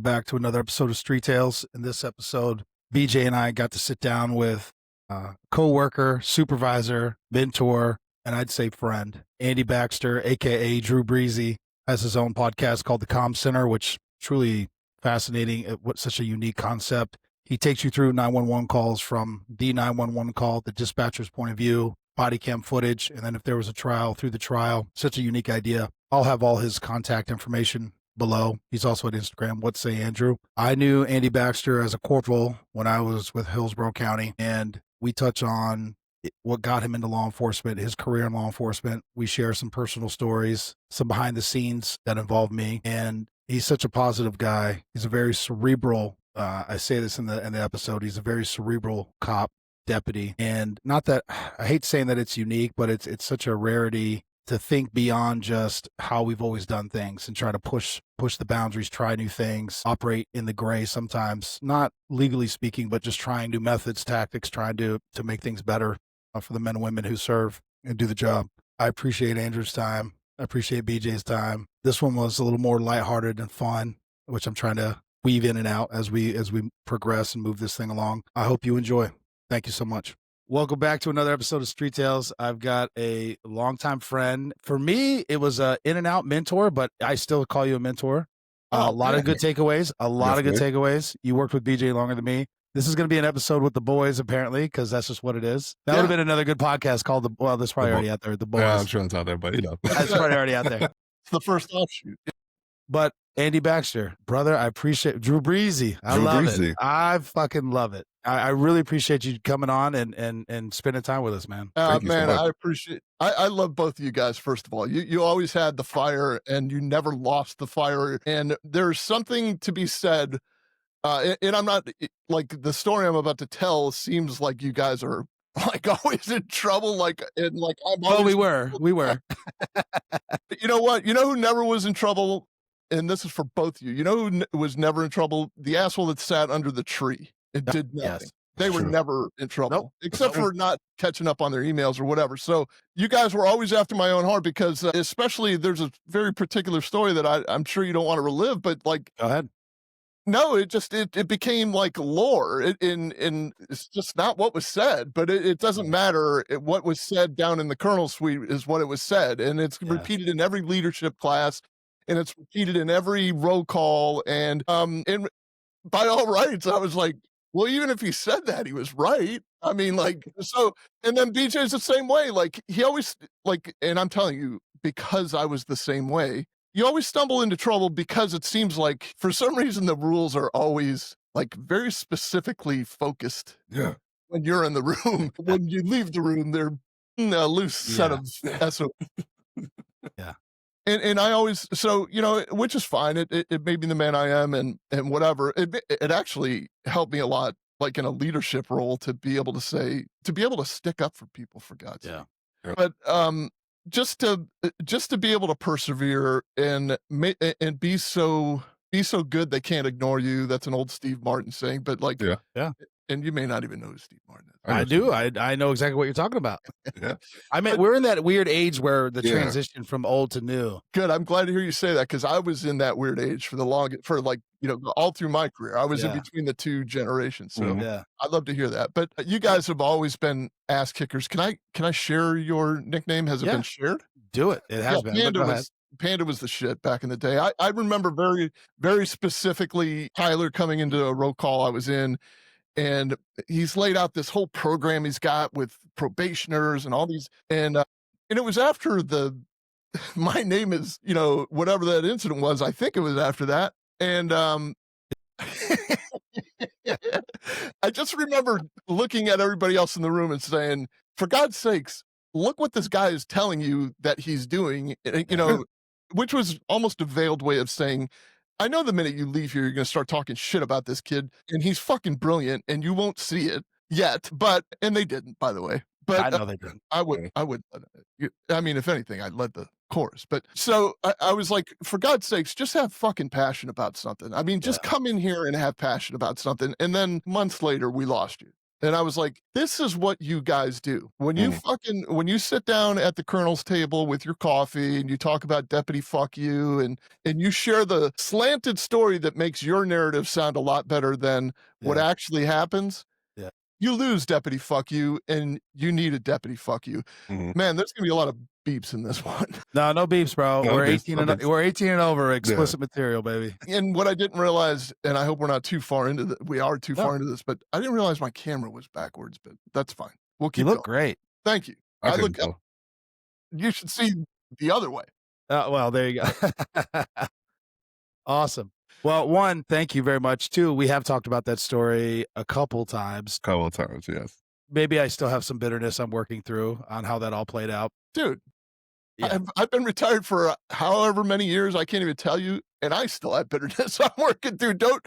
back to another episode of Street Tales. In this episode, BJ and I got to sit down with coworker, supervisor, mentor, and I'd say friend, Andy Baxter, aka Drew Breasy, has his own podcast called The Comm Center, which truly fascinating. What such a unique concept. He takes you through 911 calls from the 911 call, the dispatcher's point of view, body cam footage, and then if there was a trial, through the trial. Such a unique idea. I'll have all his contact information below. He's also at Instagram, What Say Andrew. I knew Andy Baxter as a corporal when I was with Hillsborough County, and we touch on what got him into law enforcement, his career in law enforcement. We share some personal stories, some behind the scenes that involve me, and he's such a positive guy. He's a very cerebral, I say this in the episode, he's a very cerebral cop deputy. And not that, I hate saying that it's unique, but it's such a rarity to think beyond just how we've always done things and try to push the boundaries, try new things, operate in the gray sometimes, not legally speaking, but just trying new methods, tactics, trying to make things better for the men and women who serve and do the job. I appreciate Andrew's time. I appreciate BJ's time. This one was a little more lighthearted and fun, which I'm trying to weave in and out as we progress and move this thing along. I hope you enjoy. Thank you so much. Welcome back to another episode of Street Tales. I've got a longtime friend. For me, it was a in and out mentor, but I still call you a mentor. A lot of good takeaways. You worked with BJ longer than me. This is going to be an episode with the boys, apparently, because that's just what it is. That would have been another good podcast called that's probably already out there. The boys. Yeah, I'm sure it's out there, but That's probably already out there. It's the first offshoot. But Andy Baxter, brother, I appreciate Drew Breasy. I love it. I fucking love it. I really appreciate you coming on and spending time with us, man. Man, I appreciate. I love both of you guys. First of all, you always had the fire, and you never lost the fire. And there's something to be said. And I'm not like the story I'm about to tell seems like you guys are like always in trouble. Like and like I'm. Oh, we were. You know what? You know who never was in trouble. And this is for both of you. You know who was never in trouble? The asshole that sat under the tree and did nothing. Yes, they were never in trouble, except for not catching up on their emails or whatever. So you guys were always after my own heart because especially there's a very particular story that I'm sure you don't want to relive, but like, go ahead. No, it became like lore. And it's just not what was said, but it doesn't matter. What was said down in the colonel suite is what it was said. And it's repeated in every leadership class. And it's repeated in every roll call. And by all rights, I was like, well, even if he said that, he was right. I mean, like, so, and then BJ's the same way. Like, he always, like, and I'm telling you, because I was the same way, you always stumble into trouble because it seems like for some reason the rules are always like very specifically focused. Yeah. When you're in the room, when you leave the room, they're a loose set of SOP. Yeah. And I always, so, you know, which is fine. It made me the man I am and whatever. It actually helped me a lot, like in a leadership role, to be able to stick up for people, for God's sake. But just to be able to persevere and be so good they can't ignore you. That's an old Steve Martin saying, but like, and you may not even know who Steve Martin is. I do. I know exactly what you're talking about. I mean, we're in that weird age where the transition from old to new. Good. I'm glad to hear you say that because I was in that weird age for like, you know, all through my career. I was in between the two generations. So I'd love to hear that. But you guys have always been ass kickers. Can I share your nickname? Has it been shared? Do it. It has been. Panda was the shit back in the day. I remember very, very specifically Tyler coming into a roll call I was in. And he's laid out this whole program he's got with probationers and all these, and it was after my name is, you know, whatever that incident was. I think it was after that, and I just remember looking at everybody else in the room and saying, "For God's sakes, look what this guy is telling you that he's doing." You know, which was almost a veiled way of saying, I know the minute you leave here, you're going to start talking shit about this kid, and he's fucking brilliant, and you won't see it yet. And they didn't, by the way. But I know they didn't. I would. I mean, if anything, I led the chorus. But so I was like, for God's sakes, just have fucking passion about something. I mean, just come in here and have passion about something. And then months later, we lost you. And I was like, "This is what you guys do. Mhm. When you sit down at the colonel's table with your coffee and you talk about deputy fuck you and you share the slanted story that makes your narrative sound a lot better than what Yeah. actually happens, Yeah. you lose deputy fuck you and you need a deputy fuck you." Mhm. Man, there's gonna be a lot of beeps in this one. No, no beeps, bro. No We're beefs, 18 no and beefs. we're 18 and over. Yeah. Explicit material, baby. And what I didn't realize, and I hope we're not too far into we are too No, far into this, but I didn't realize my camera was backwards, but that's fine. We'll you keep look going. great. Thank you. I couldn't tell. You should see the other way. Well, there you go. Awesome. Well, one, thank you very much. Two, we have talked about that story a couple times. Couple of times, yes. Maybe I still have some bitterness I'm working through on how that all played out. Dude, Yeah. I've been retired for however many years, I can't even tell you, and I still have bitterness I'm working through. Don't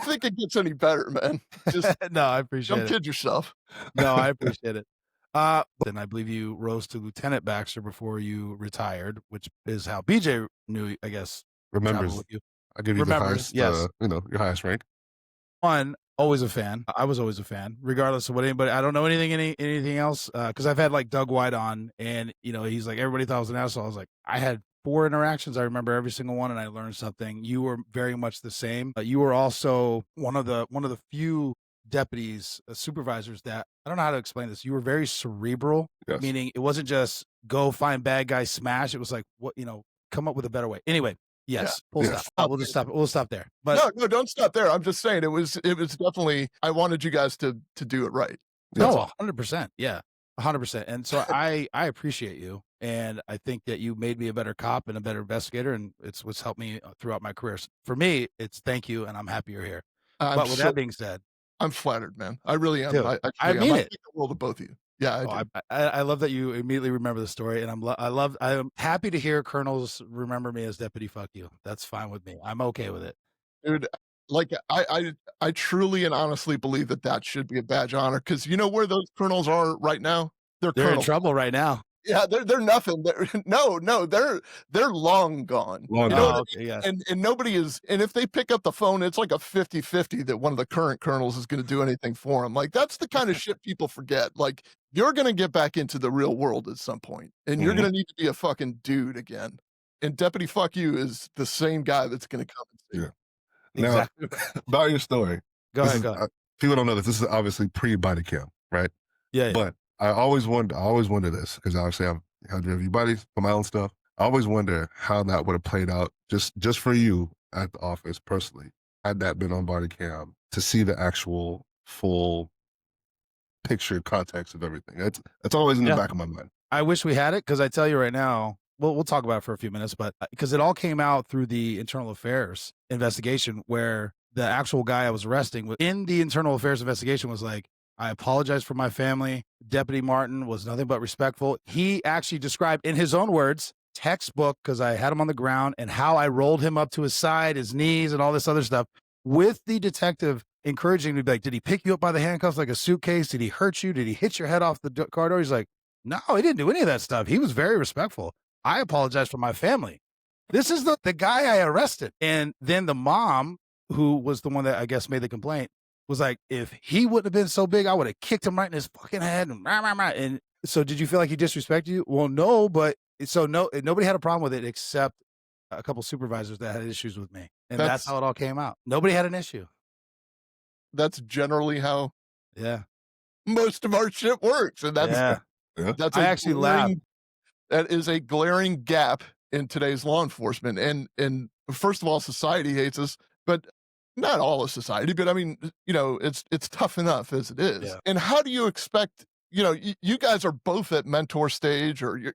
think it gets any better, man. Just No, I appreciate don't it. kid yourself. No, I appreciate it. Then I believe you rose to Lieutenant Baxter before you retired, which is how BJ knew, I guess, traveled Remembers, with you. I give you the Remembers, highest, yes. your highest rank. One, always a fan. I was always a fan, regardless of what anybody. I don't know anything else, because I've had like Doug White on, and he's like everybody thought I was an asshole. I was like, I had 4 interactions. I remember every single one, and I learned something. You were very much the same. You were also one of the few deputies, supervisors that I don't know how to explain this. You were very cerebral, Yes. meaning it wasn't just go find bad guy smash. It was like come up with a better way. Anyway, yes, full Yes. stop. We'll just stop. We'll stop there. But No, don't stop there. I'm just saying it was definitely I wanted you guys to do it right. That's no, all. 100%. Yeah, 100%. And so I appreciate you, and I think that you made me a better cop and a better investigator, and it's what's helped me throughout my career. So for me, it's thank you, and I'm happy you're here. But with that being said, I'm flattered, man. I really am. dude, I mean I it. think the world of both of you. Yeah, I do. I love that you immediately remember the story, and I'm happy to hear colonels remember me as deputy. Fuck you. That's fine with me. I'm okay with it. Dude, like I truly and honestly believe that should be a badge of honor because you know where those colonels are right now? They're They're in colonels. trouble right now. Yeah, they're nothing. No, they're long gone. Long You know gone. what I Okay, mean? yes. And nobody is and if they pick up the phone, it's like a 50-50 that one of the current colonels is gonna do anything for them. Like, that's the kind of shit people forget. Like, you're gonna get back into the real world at some point, and you're Mhm. gonna need to be a fucking dude again. And Deputy Fuck You is the same guy that's gonna come and save you. Now, Exactly. about your story, Go this ahead. is, Go ahead. people don't know this. This is obviously pre-body cam, right? Yeah. But I always wonder this because obviously I've had review buddies for my own stuff. I always wonder how that would have played out just for you at the office personally, had that been on body cam to see the actual full picture context of everything. That's always in the Yeah. back of my mind. I wish we had it because I tell you right now, we'll talk about it for a few minutes, but because it all came out through the internal affairs investigation where the actual guy I was arresting in the internal affairs investigation was like, I apologize for my family. Deputy Martin was nothing but respectful. He actually described in his own words, textbook, because I had him on the ground and how I rolled him up to his side, his knees, and all this other stuff with the detective encouraging me, like, did he pick you up by the handcuffs like a suitcase? Did he hurt you? Did he hit your head off the car door? He's like, no, he didn't do any of that stuff. He was very respectful. I apologize for my family. This is the guy I arrested. And then the mom, who was the one that I guess made the complaint, was like, if he wouldn't have been so big, I would have kicked him right in his fucking head. And so did you feel like he disrespected you? Well, no, but nobody had a problem with it except a couple supervisors that had issues with me. And that's how it all came out. Nobody had an issue. That's generally how Yeah. most of our shit works. And that's Yeah. that's I a actually laughed. that is a glaring gap in today's law enforcement. And first of all, society hates us, but not all of society, but I mean, it's tough enough as it is. Yeah. And how do you expect, you guys are both at mentor stage or,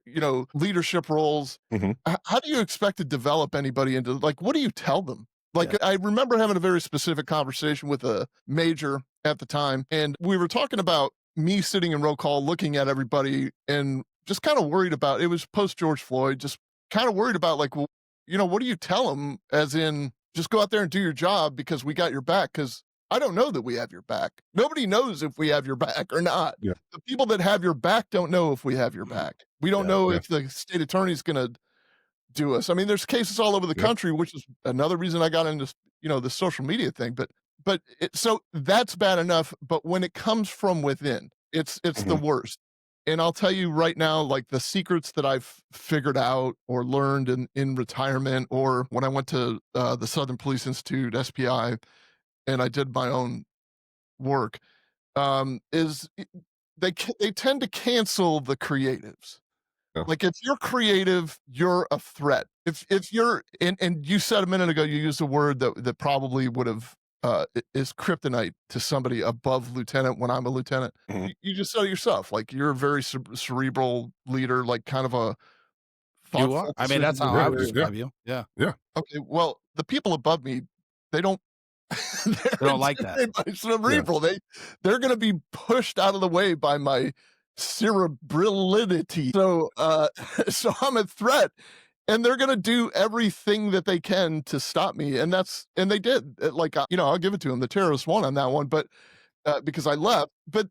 leadership roles. Mhm. How do you expect to develop anybody into, like, what do you tell them? Like, Yeah. I remember having a very specific conversation with a major at the time, and we were talking about me sitting in roll call, looking at everybody and just kind of worried about, it was post George Floyd, just kind of worried about like, well, what do you tell them as in just go out there and do your job because we got your back? Because I don't know that we have your back. Nobody knows if we have your back or not. Yeah. The people that have your back don't know if we have your back. We don't know Yeah. if the state attorney's going to do us. I mean, there's cases all over the Yeah. country, which is another reason I got into, this social media thing. But so that's bad enough. But when it comes from within, it's the worst. And I'll tell you right now, like the secrets that I've figured out or learned in retirement, or when I went to the Southern Police Institute (SPI) and I did my own work, is they tend to cancel the creatives. Yeah. Like if you're creative, you're a threat. If you're and you said a minute ago, you used a word that probably would have is kryptonite to somebody above lieutenant when I'm a lieutenant. You just said it yourself, like you're a very cerebral leader, like kind of a You are. thoughtful. I mean, that's how I would Yeah. describe you. Yeah. Okay, well, the people above me, they don't. They don't like that. intimidated by cerebral. They're going to be pushed out of the way by my cerebrility. So, so I'm a threat, and they're going to do everything that they can to stop me. And they did. Like, I'll give it to them. The terrorists won on that one, but because I left. But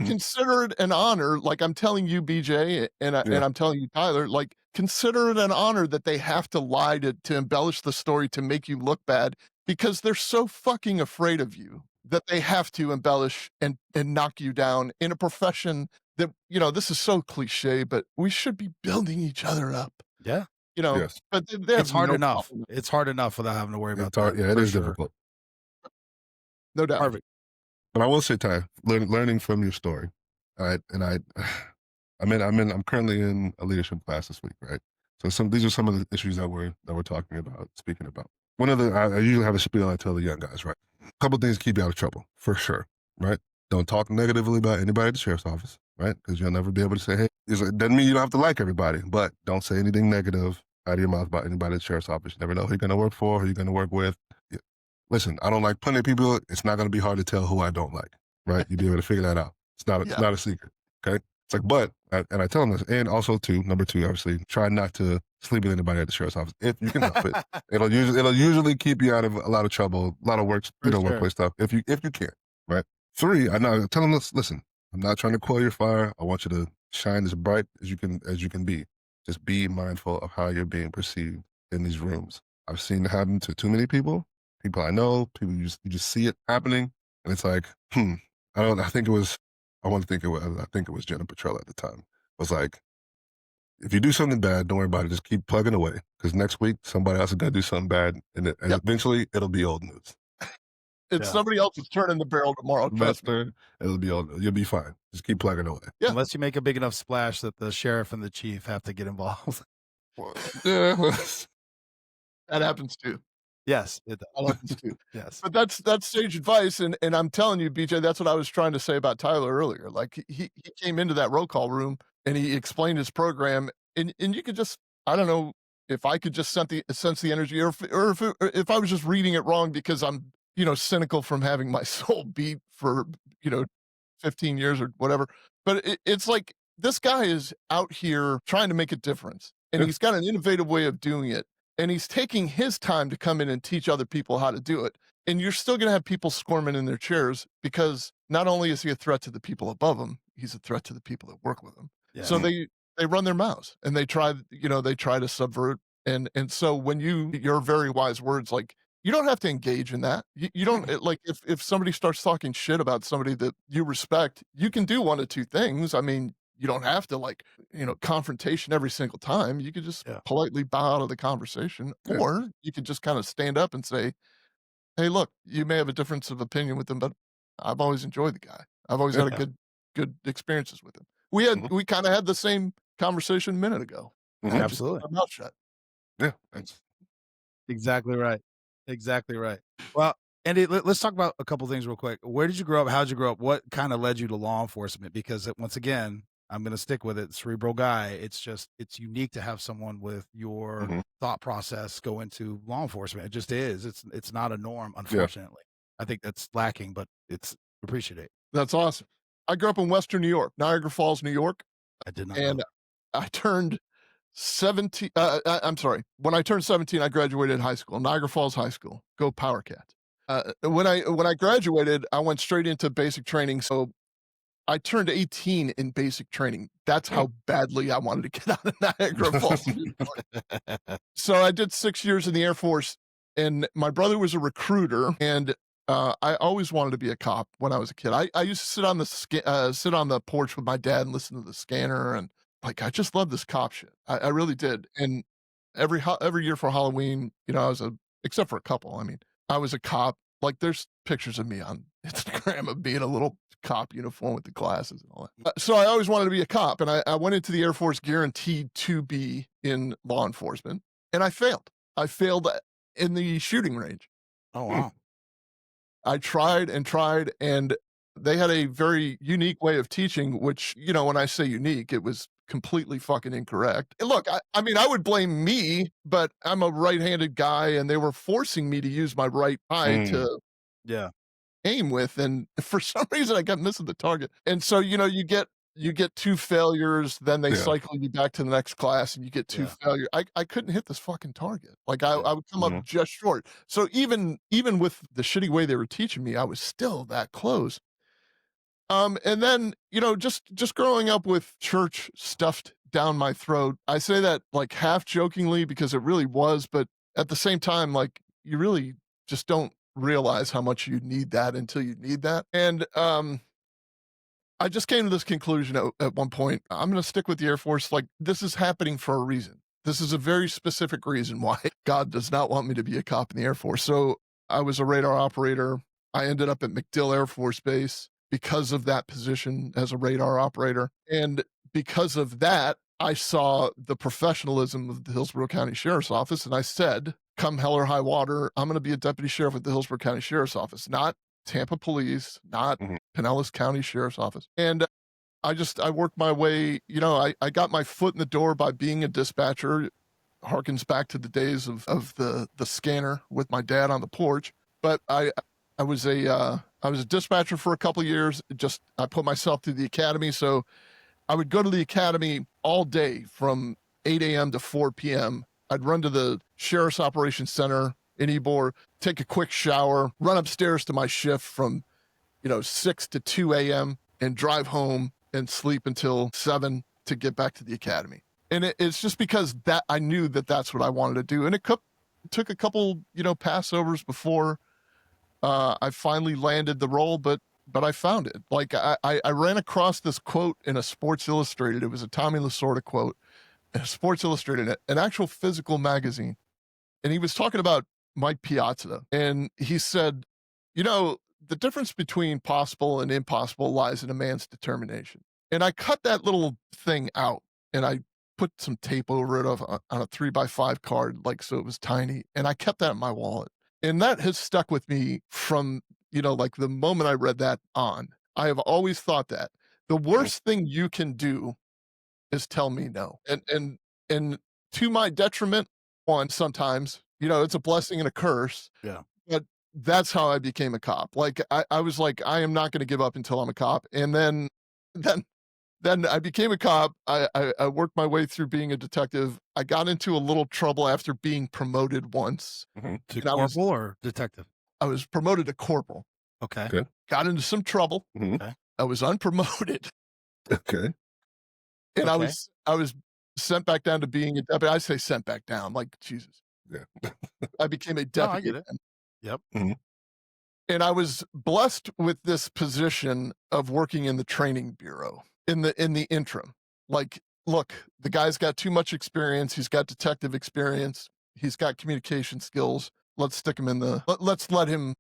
consider it an honor. Like I'm telling you, BJ, and I'm telling you, Tyler. Like consider it an honor that they have to lie to embellish the story to make you look bad, because they're so fucking afraid of you that they have to embellish and knock you down in a profession that, this is so cliche, but we should be building each other up. Yeah. Yes. But It's hard enough. It's hard enough without having to worry about that. Yeah, it is difficult. No doubt. Perfect. But I will say, Ty, learning from your story, right? And I'm currently in a leadership class this week, right? So these are some of the issues that we're talking about, speaking about. One of the I usually have a spiel I tell the young guys, right? A couple things keep you out of trouble, for sure, right? Don't talk negatively about anybody at the sheriff's office, right? Because you'll never be able to say, hey, it doesn't mean you don't have to like everybody, but don't say anything negative out of your mouth about anybody at the sheriff's office. You never know who you're going to work for, who you're going to work with. Yeah. Listen, I don't like plenty of people. It's not going to be hard to tell who I don't like, right? You'll be able to figure that out. It's not a secret, okay? It's like, but, and I tell them this, and also number two, obviously, try not to sleep with anybody at the sheriff's office if you can help it. It'll usually keep you out of a lot of trouble, a lot of workplace stuff if you can, right? 3, I know. Tell them this. Listen, I'm not trying to quell your fire. I want you to shine as bright as you can be. Just be mindful of how you're being perceived in these rooms. I've seen it happen to too many people I know, people you just see it happening, and it's like, I think it was Jenna Petrella at the time. It was like, if you do something bad, don't worry about it. Just keep plugging away, because next week somebody else is gonna do something bad, and eventually it'll be old news. It's somebody else's turn in the barrel tomorrow. Trust me. It'll be old news. You'll be fine. Just keep plugging away. Yeah. Unless you make a big enough splash that the sheriff and the chief have to get involved. That happens too. Yes, it That happens too. yes. But that's sage advice, and I'm telling you, BJ, that's what I was trying to say about Tyler earlier. Like he came into that roll call room and he explained his program, and you could just, I don't know if I could just sense the energy, or if I was just reading it wrong because I'm cynical from having my soul beat for 15 years or whatever. But it's like this guy is out here trying to make a difference, and he's got an innovative way of doing it. And he's taking his time to come in and teach other people how to do it. And you're still going to have people squirming in their chairs, because not only is he a threat to the people above him, he's a threat to the people that work with him. Yeah. So they run their mouths, and they try to subvert. And so when your very wise words, like, you don't have to engage in that. You don't like if somebody starts talking shit about somebody that you respect, you can do one of two things. I mean, you don't have to confrontation every single time. You could just politely bow out of the conversation, or you could just kind of stand up and say, hey, look, you may have a difference of opinion with him, but I've always enjoyed the guy. I've always had good experiences with him. We kind of had the same conversation a minute ago. Absolutely. Just mouth shut. Yeah. Thanks. Exactly right. Exactly right. Well, Andy, let's talk about a couple things real quick. Where did you grow up? How did you grow up? What kind of led you to law enforcement? Because once again, I'm going to stick with it. Cerebral guy. It's unique to have someone with your thought process go into law enforcement. It just is. It's not a norm, unfortunately. I think that's lacking, but it's appreciated. That's awesome. I grew up in Western New York, Niagara Falls, New York. I did not. And I turned 17. I'm sorry. When I turned 17, I graduated high school, Niagara Falls High School. Go Power Cat. When I graduated, I went straight into basic training. So I turned 18 in basic training. That's how badly I wanted to get out of Niagara Falls. So I did 6 years in the Air Force, and my brother was a recruiter, and I always wanted to be a cop when I was a kid. I used to sit on the porch with my dad and listen to the scanner, and like I just love this cop shit. I really did. And every year for Halloween, I was except for a couple. I mean, I was a cop. Like there's pictures of me on Instagram of being a little cop uniform with the glasses and all that. So I always wanted to be a cop, and I went into the Air Force guaranteed to be in law enforcement, and I failed. I failed in the shooting range. Oh, wow. I tried and tried, and they had a very unique way of teaching, which, when I say unique, it was completely fucking incorrect. And look, I mean, I would blame me, but I'm a right-handed guy, and they were forcing me to use my right eye to Yeah. aim with, and for some reason, I kept missing the target. And so, you get 2 failures, then they Yeah. cycle you back to the next class, and you get 2 Yeah. failures. I couldn't hit this fucking target. Like, Yeah. I would come up just short. So even with the shitty way they were teaching me, I was still that close. And then, just growing up with church stuffed down my throat, I say that, like, half jokingly because it really was, but at the same time, like, you really just don't realize how much you need that until you need that. And, I just came to this conclusion at one point. I'm going to stick with the Air Force. Like, this is happening for a reason. This is a very specific reason why God does not want me to be a cop in the Air Force. So I was a radar operator. I ended up at MacDill Air Force Base because of that position as a radar operator. And because of that, I saw the professionalism of the Hillsborough County Sheriff's Office. And I said, come hell or high water, I'm going to be a deputy sheriff at the Hillsborough County Sheriff's Office, not Tampa Police, not Pinellas County Sheriff's Office. And I worked my way, I got my foot in the door by being a dispatcher. Harkens back to the days of the scanner with my dad on the porch. But I was a dispatcher for a couple of years. I put myself through the academy. So I would go to the academy all day from 8 a.m. to 4 p.m. I'd run to the Sheriff's Operations Center in Ybor, take a quick shower, run upstairs to my shift from 6 to 2 a.m. and drive home and sleep until 7 to get back to the academy. And it's just because that I knew that that's what I wanted to do. And it took a couple, Passovers before I finally landed the role, but I found it. Like I ran across this quote in a Sports Illustrated. It was a Tommy Lasorda quote in a Sports Illustrated, an actual physical magazine. And he was talking about Mike Piazza. And he said, the difference between possible and impossible lies in a man's determination. And I cut that little thing out and I put some tape over it on a 3x5 card, like, so it was tiny. And I kept that in my wallet. And that has stuck with me from, like the moment I read that on. I have always thought that the worst thing you can do is tell me no. And to my detriment, sometimes, it's a blessing and a curse. Yeah. But that's how I became a cop. Like I was like, I am not going to give up until I'm a cop. And then I became a cop. I worked my way through being a detective. I got into a little trouble after being promoted once. To corporal or detective? I was promoted to corporal. Okay. Good. Got into some trouble. Okay. I was unpromoted. Okay. And Okay. I was sent back down to being a deputy. I say sent back down, like Jesus. Yeah. I became a No, deputy. I get it. again. Yep. And I was blessed with this position of working in the training bureau in the interim. Like, look, the guy's got too much experience. He's got detective experience. He's got communication skills. Let's stick him let's let him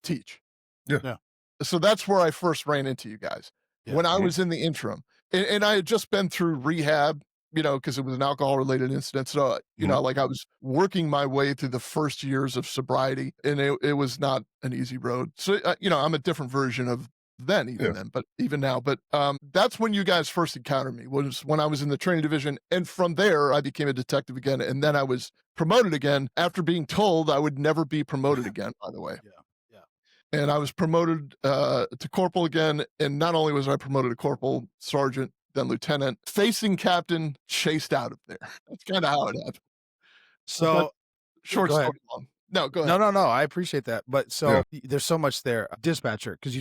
teach. Yeah. Yeah. So that's where I first ran into you guys when I was in the interim. And I had just been through rehab, because it was an alcohol related incident. So, like I was working my way through the first years of sobriety, and it was not an easy road. So, I'm a different version of then, but even now. But that's when you guys first encountered me, was when I was in the training division. And from there, I became a detective again. And then I was promoted again after being told I would never be promoted again, by the way. Yeah. And I was promoted to corporal again. And not only was I promoted to corporal, sergeant, then lieutenant, facing captain, chased out of there. That's kind of how it happened. So Short go ahead. story long. No, go ahead. No. I appreciate that. But there's so much there. Dispatcher, because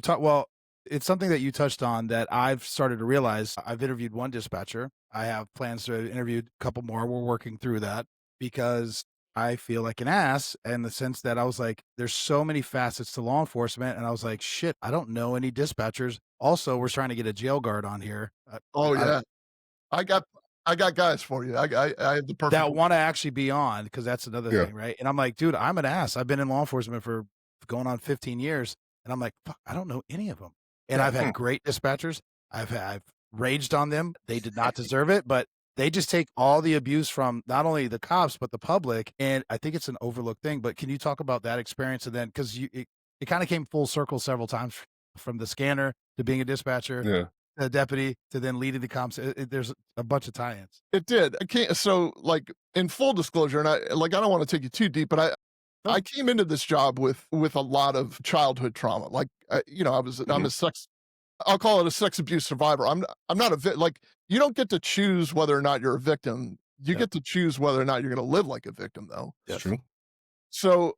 it's something that you touched on that I've started to realize. I've interviewed one dispatcher. I have plans to interview a couple more. We're working through that because I feel like an ass in the sense that I was like, there's so many facets to law enforcement. And I was like, shit, I don't know any dispatchers. Also, we're trying to get a jail guard on here. Oh I, yeah, I got I got guys for you. I have the perfect that want to actually be on, because that's another Yeah. thing, right? And I'm like, dude, I'm an ass. I've been in law enforcement for going on 15 years, and I'm like, fuck, I don't know any of them. And I've had great dispatchers. I've raged on them. They did not deserve it, but they just take all the abuse from not only the cops but the public. And I think it's an overlooked thing. But can you talk about that experience? And then, because it kind of came full circle several times, from the scanner to being a dispatcher, Yeah. a deputy to then leading the comps. There's a bunch of tie-ins. It did. I can't. So, like, in full disclosure, and I don't want to take you too deep, but I came into this job with a lot of childhood trauma. Like, you know, I'm a sex. I'll call it a sex abuse survivor. I'm not like, you don't get to choose whether or not you're a victim. You get to choose whether or not you're going to live like a victim, though. That's true. So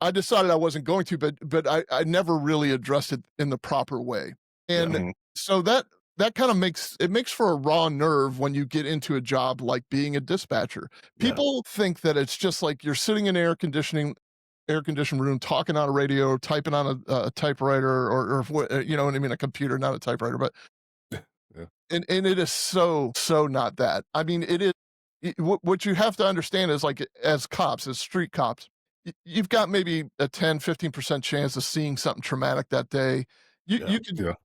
I decided I wasn't going to, but I never really addressed it in the proper way, and so that kind of makes for a raw nerve when you get into a job like being a dispatcher. People think that it's just like you're sitting in air conditioned room, talking on a radio, or typing on a typewriter, or you know what I mean, a computer, not a typewriter, but and it is so not that. I mean, it is. What you have to understand is, like, as cops, as street cops, you've got maybe a 10-15% chance of seeing something traumatic that day. You could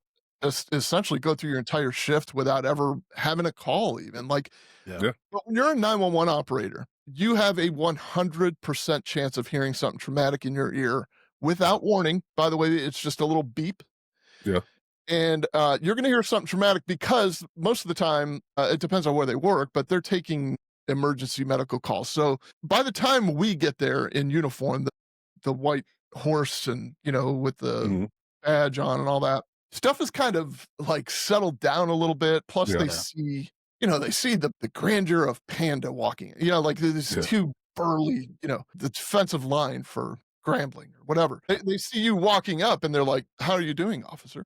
essentially go through your entire shift without ever having a call, even, like. But when you're a 911 operator, you have a 100% chance of hearing something traumatic in your ear without warning. By the way, it's just a little beep. And you're going to hear something traumatic because most of the time, it depends on where they work, but they're taking emergency medical calls. So by the time we get there in uniform, the white horse, and, you know, with the badge on and all that stuff, is kind of like settled down a little bit. Plus they see, you know, they see the grandeur of Panda walking, you know, like these two burly, you know, the defensive line for Grambling or whatever. They see you walking up and they're like, how are you doing, officer?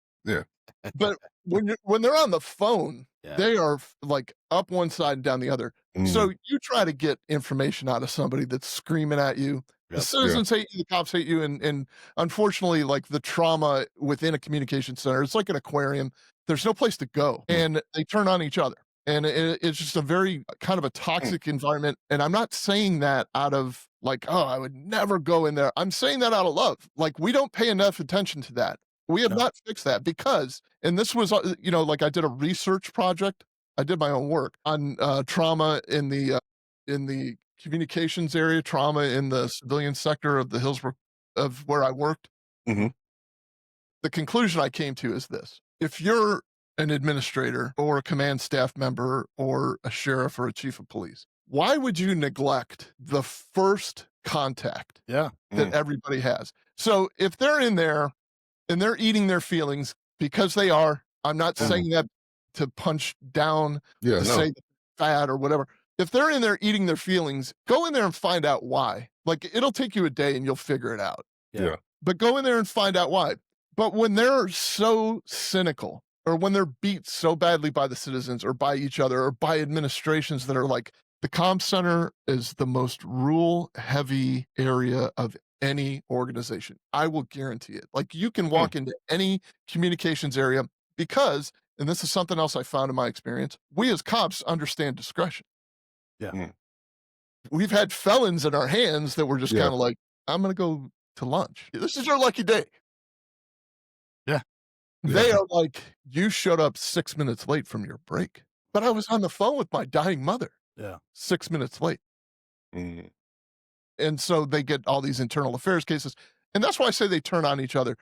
But when they're on the phone, they are like up one side and down the other. So you try to get information out of somebody that's screaming at you. The citizens hate you, the cops hate you, and unfortunately, like, the trauma within a communication center, it's like an aquarium. There's no place to go, and they turn on each other. And it's just a very kind of a toxic environment. And I'm not saying that out of, like, oh, I would never go in there. I'm saying that out of love. Like, we don't pay enough attention to that. We have not fixed that because, and this was, you know, like, I did a research project. I did my own work on trauma in the communications area, trauma in the civilian sector of the Hillsborough, of where I worked. The conclusion I came to is this: if you're an administrator or a command staff member or a sheriff or a chief of police, why would you neglect the first contact that everybody has? So if they're in there and they're eating their feelings, because they are, I'm not saying that to punch down, to say fat or whatever. If they're in there eating their feelings, go in there and find out why. Like, it'll take you a day and you'll figure it out. But go in there and find out why. But when they're so cynical, or when they're beat so badly by the citizens or by each other or by administrations that are like, the comm center is the most rule heavy area of any organization. I will guarantee it. Like, you can walk into any communications area because, and this is something else I found in my experience, we as cops understand discretion. We've had felons in our hands that were just kind of like, I'm going to go to lunch. This is your lucky day. They are like, you showed up 6 minutes late from your break, but I was on the phone with my dying mother. 6 minutes late. And so they get all these internal affairs cases. And that's why I say they turn on each other.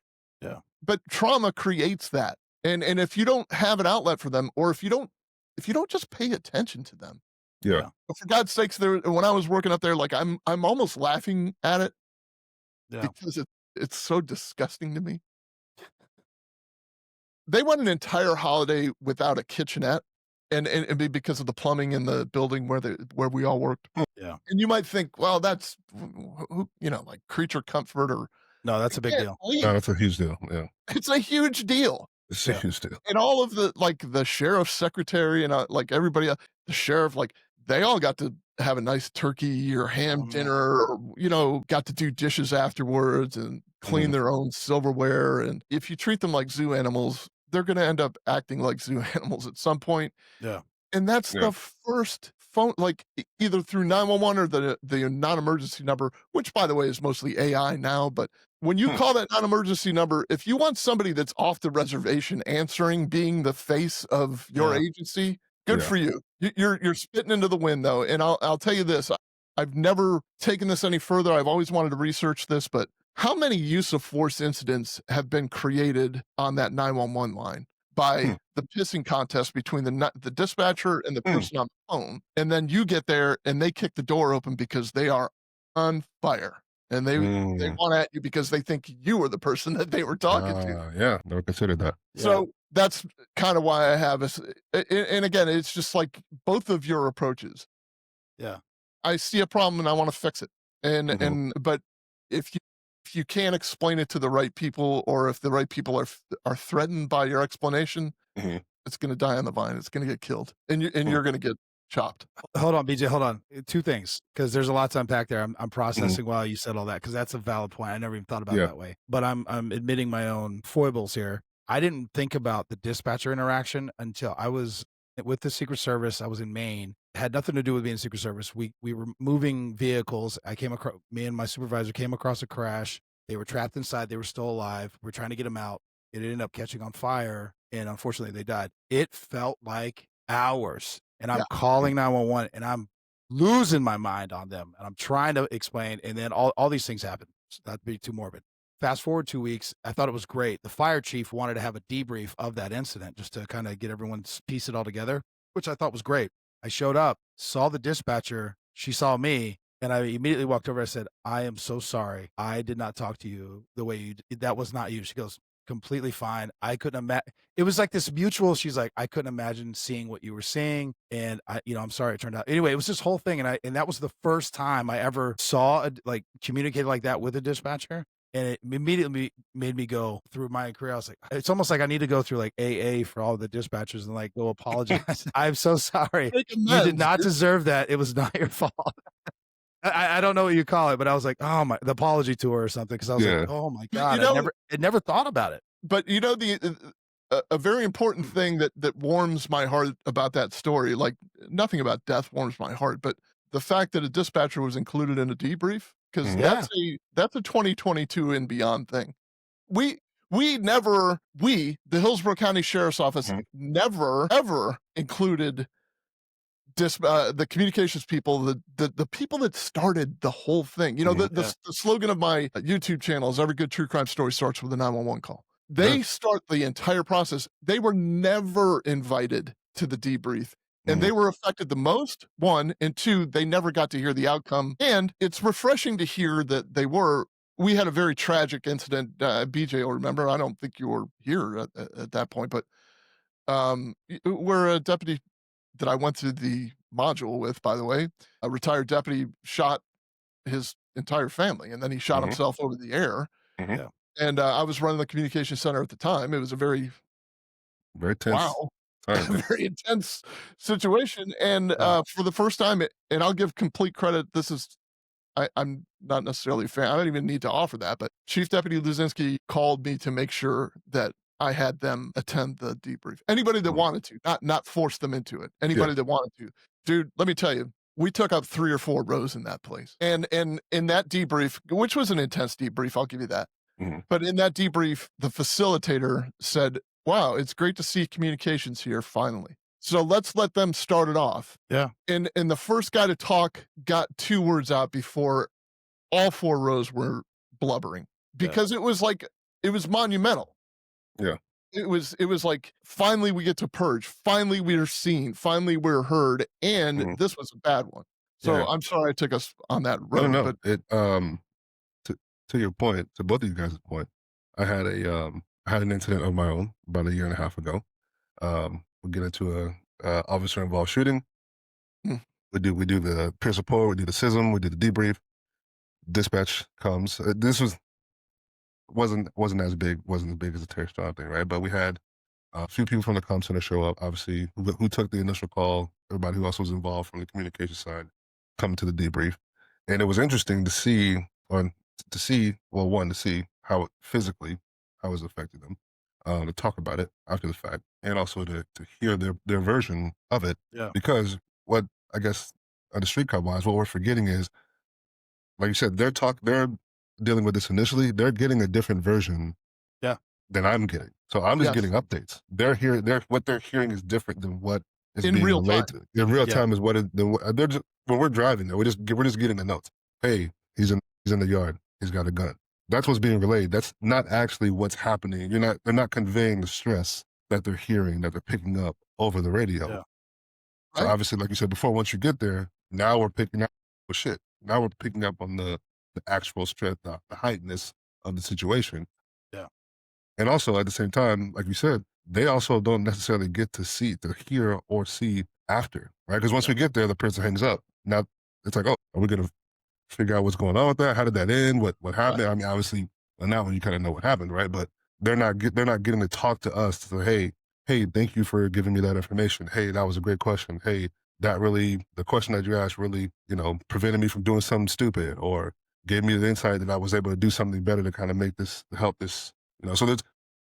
But trauma creates that. And if you don't have an outlet for them, or if you don't just pay attention to them. But for God's sakes, when I was working up there, like, I'm almost laughing at it because it's so disgusting to me. They went an entire holiday without a kitchenette, and because of the plumbing in the building where we all worked. And you might think, well, that's, you know, like, creature comfort, or no, that's a big deal. No, that's a huge deal. It's a huge deal. It's a huge deal. And all of the, like, the sheriff's secretary and like everybody else, the sheriff, like, they all got to have a nice turkey or ham dinner, or, got to do dishes afterwards and clean their own silverware. And if you treat them like zoo animals, they're going to end up acting like zoo animals at some point. Yeah. And that's Yeah. the first phone, like either through 911 or the non-emergency number, which by the way is mostly AI now. But when you call that non-emergency number, if you want somebody that's off the reservation answering, being the face of your Yeah. agency, good Yeah. for you. You're spitting into the wind though. And I'll tell you this, I've never taken this any further. I've always wanted to research this, but how many use of force incidents have been created on that 911 line by the pissing contest between the dispatcher and the person on the phone? And then you get there and they kick the door open because they are on fire. And they want at you because they think you were the person that they were talking to. Yeah, never considered that. So that's kind of why I have this. And again, it's just like both of your approaches. Yeah. I see a problem and I want to fix it. But if you can't explain it to the right people, or if the right people are threatened by your explanation, it's going to die on the vine. It's going to get killed, and you're going to get chopped. Hold on, BJ. Hold on. Two things, because there's a lot to unpack there. I'm processing while you said all that, because that's a valid point. I never even thought about it that way. But I'm admitting my own foibles here. I didn't think about the dispatcher interaction until I was with the Secret Service. I was in Maine. It had nothing to do with being Secret Service. We were moving vehicles. Me and my supervisor came across a crash. They were trapped inside. They were still alive. We're trying to get them out. It ended up catching on fire, and unfortunately they died. It felt like hours. And I'm calling 911 and I'm losing my mind on them. And I'm trying to explain. And then all these things happen. So that'd be too morbid. Fast forward 2 weeks. I thought it was great. The fire chief wanted to have a debrief of that incident just to kind of get everyone to piece it all together, which I thought was great. I showed up, saw the dispatcher. She saw me. And I immediately walked over. I said, I am so sorry. I did not talk to you the way you did. That was not you. She goes, completely fine. I couldn't imagine. It was like this mutual. She's like, I couldn't imagine seeing what you were seeing, and I'm sorry it turned out. Anyway, it was this whole thing, and that was the first time I ever saw communicated like that with a dispatcher, and it immediately made me go through my career. I was like, it's almost like I need to go through like AA for all the dispatchers and like go apologize. I'm so sorry. You did not deserve that. It was not your fault. I don't know what you call it, but I was like, the apology tour or something. Cause I was like, oh my God, I never thought about it. But a very important thing that warms my heart about that story, like nothing about death warms my heart, but the fact that a dispatcher was included in a debrief, because that's a 2022 and beyond thing. The Hillsborough County Sheriff's Office never, ever included the communications people, the people that started the whole thing. The slogan of my YouTube channel is every good true crime story starts with a 911 call. They start the entire process. They were never invited to the debrief, and they were affected the most, one, and two, they never got to hear the outcome. And it's refreshing to hear that we had a very tragic incident. BJ will remember. I don't think you were here at that point, but where a deputy that I went through the module with, by the way, a retired deputy shot his entire family, and then he shot himself over the air. And I was running the communication center at the time. It was a very tense. Very intense situation. And for the first time, and I'll give complete credit. I'm not necessarily a fan. I don't even need to offer that, but Chief Deputy Luzinski called me to make sure that I had them attend the debrief. Anybody that wanted to, not force them into it. Anybody that wanted to. Dude, let me tell you, we took up 3 or 4 rows in that place. And in that debrief, which was an intense debrief, I'll give you that. But in that debrief, the facilitator said, wow, it's great to see communications here finally. So let's let them start it off. Yeah. And the first guy to talk got 2 words out before all 4 rows were blubbering, because it was monumental. Yeah. It was like, finally we get to purge. Finally we are seen. Finally we're heard. And this was a bad one. So I'm sorry I took us on that road. No. But It to your point, to both of you guys' point, I had an incident of my own about 1.5 years ago. We get into a officer involved shooting. We do the peer support, we do the SISM, we do the debrief. Dispatch comes. This wasn't as big as the Terry Strong thing, right? But we had a few people from the comm center show up, obviously, who took the initial call, everybody who also was involved from the communication side coming to the debrief. And it was interesting to see, to see how it physically, how it's affected them, to talk about it after the fact, and also to hear their version of it. Yeah. Because what I guess on the street card wise, what we're forgetting is, like you said, they're dealing with this initially. They're getting a different version Yeah. than I'm getting. So I'm just Yes. getting updates. What they're hearing is different than what is In being real relayed time. to. In real Yeah. time is what it, they're just, when we're driving, we're just getting the notes. Hey, he's in the yard. He's got a gun. That's what's being relayed. That's not actually what's happening. They're not conveying the stress that they're hearing, that they're picking up over the radio. Yeah. So Right. obviously, like you said before, once you get there, now we're picking up shit. Now we're picking up on the actual stress, the heightness of the situation. Yeah. And also at the same time, like you said, they also don't necessarily get to hear or see after, right? Because once we get there, the person hangs up. Now it's like, oh, are we going to figure out what's going on with that? How did that end? What happened? Right. I mean, obviously, well, now you kind of know what happened, right? But they're not getting to talk to us to say, hey, thank you for giving me that information. Hey, that was a great question. Hey, the question that you asked really, prevented me from doing something stupid, or gave me the insight that I was able to do something better to kind of help this, So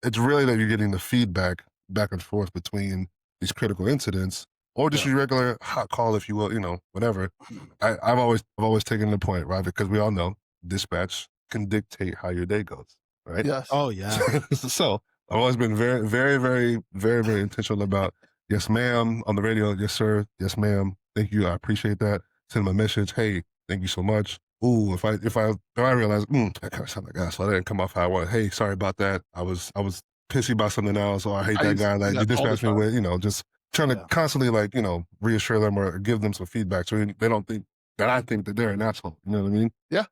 it's really that you're getting the feedback back and forth between these critical incidents, or just Yeah. your regular hot call, if you will, whatever. I've always taken the point, right? Because we all know dispatch can dictate how your day goes, right? Yes. Oh yeah. So I've always been very, very, very, very, very intentional about, yes, ma'am, on the radio, yes, sir, yes, ma'am, thank you, I appreciate that. Send them a message, hey, thank you so much. Ooh, if I realize, that kind of sound like us, so I didn't come off how I wanted. Hey, sorry about that. I was pissy about something else, or I hate I that used guy to do that you that all the dispatched me time. with. Just trying to Yeah. constantly reassure them or give them some feedback, so they don't think that I think that they're an asshole. You know what I mean? Yeah.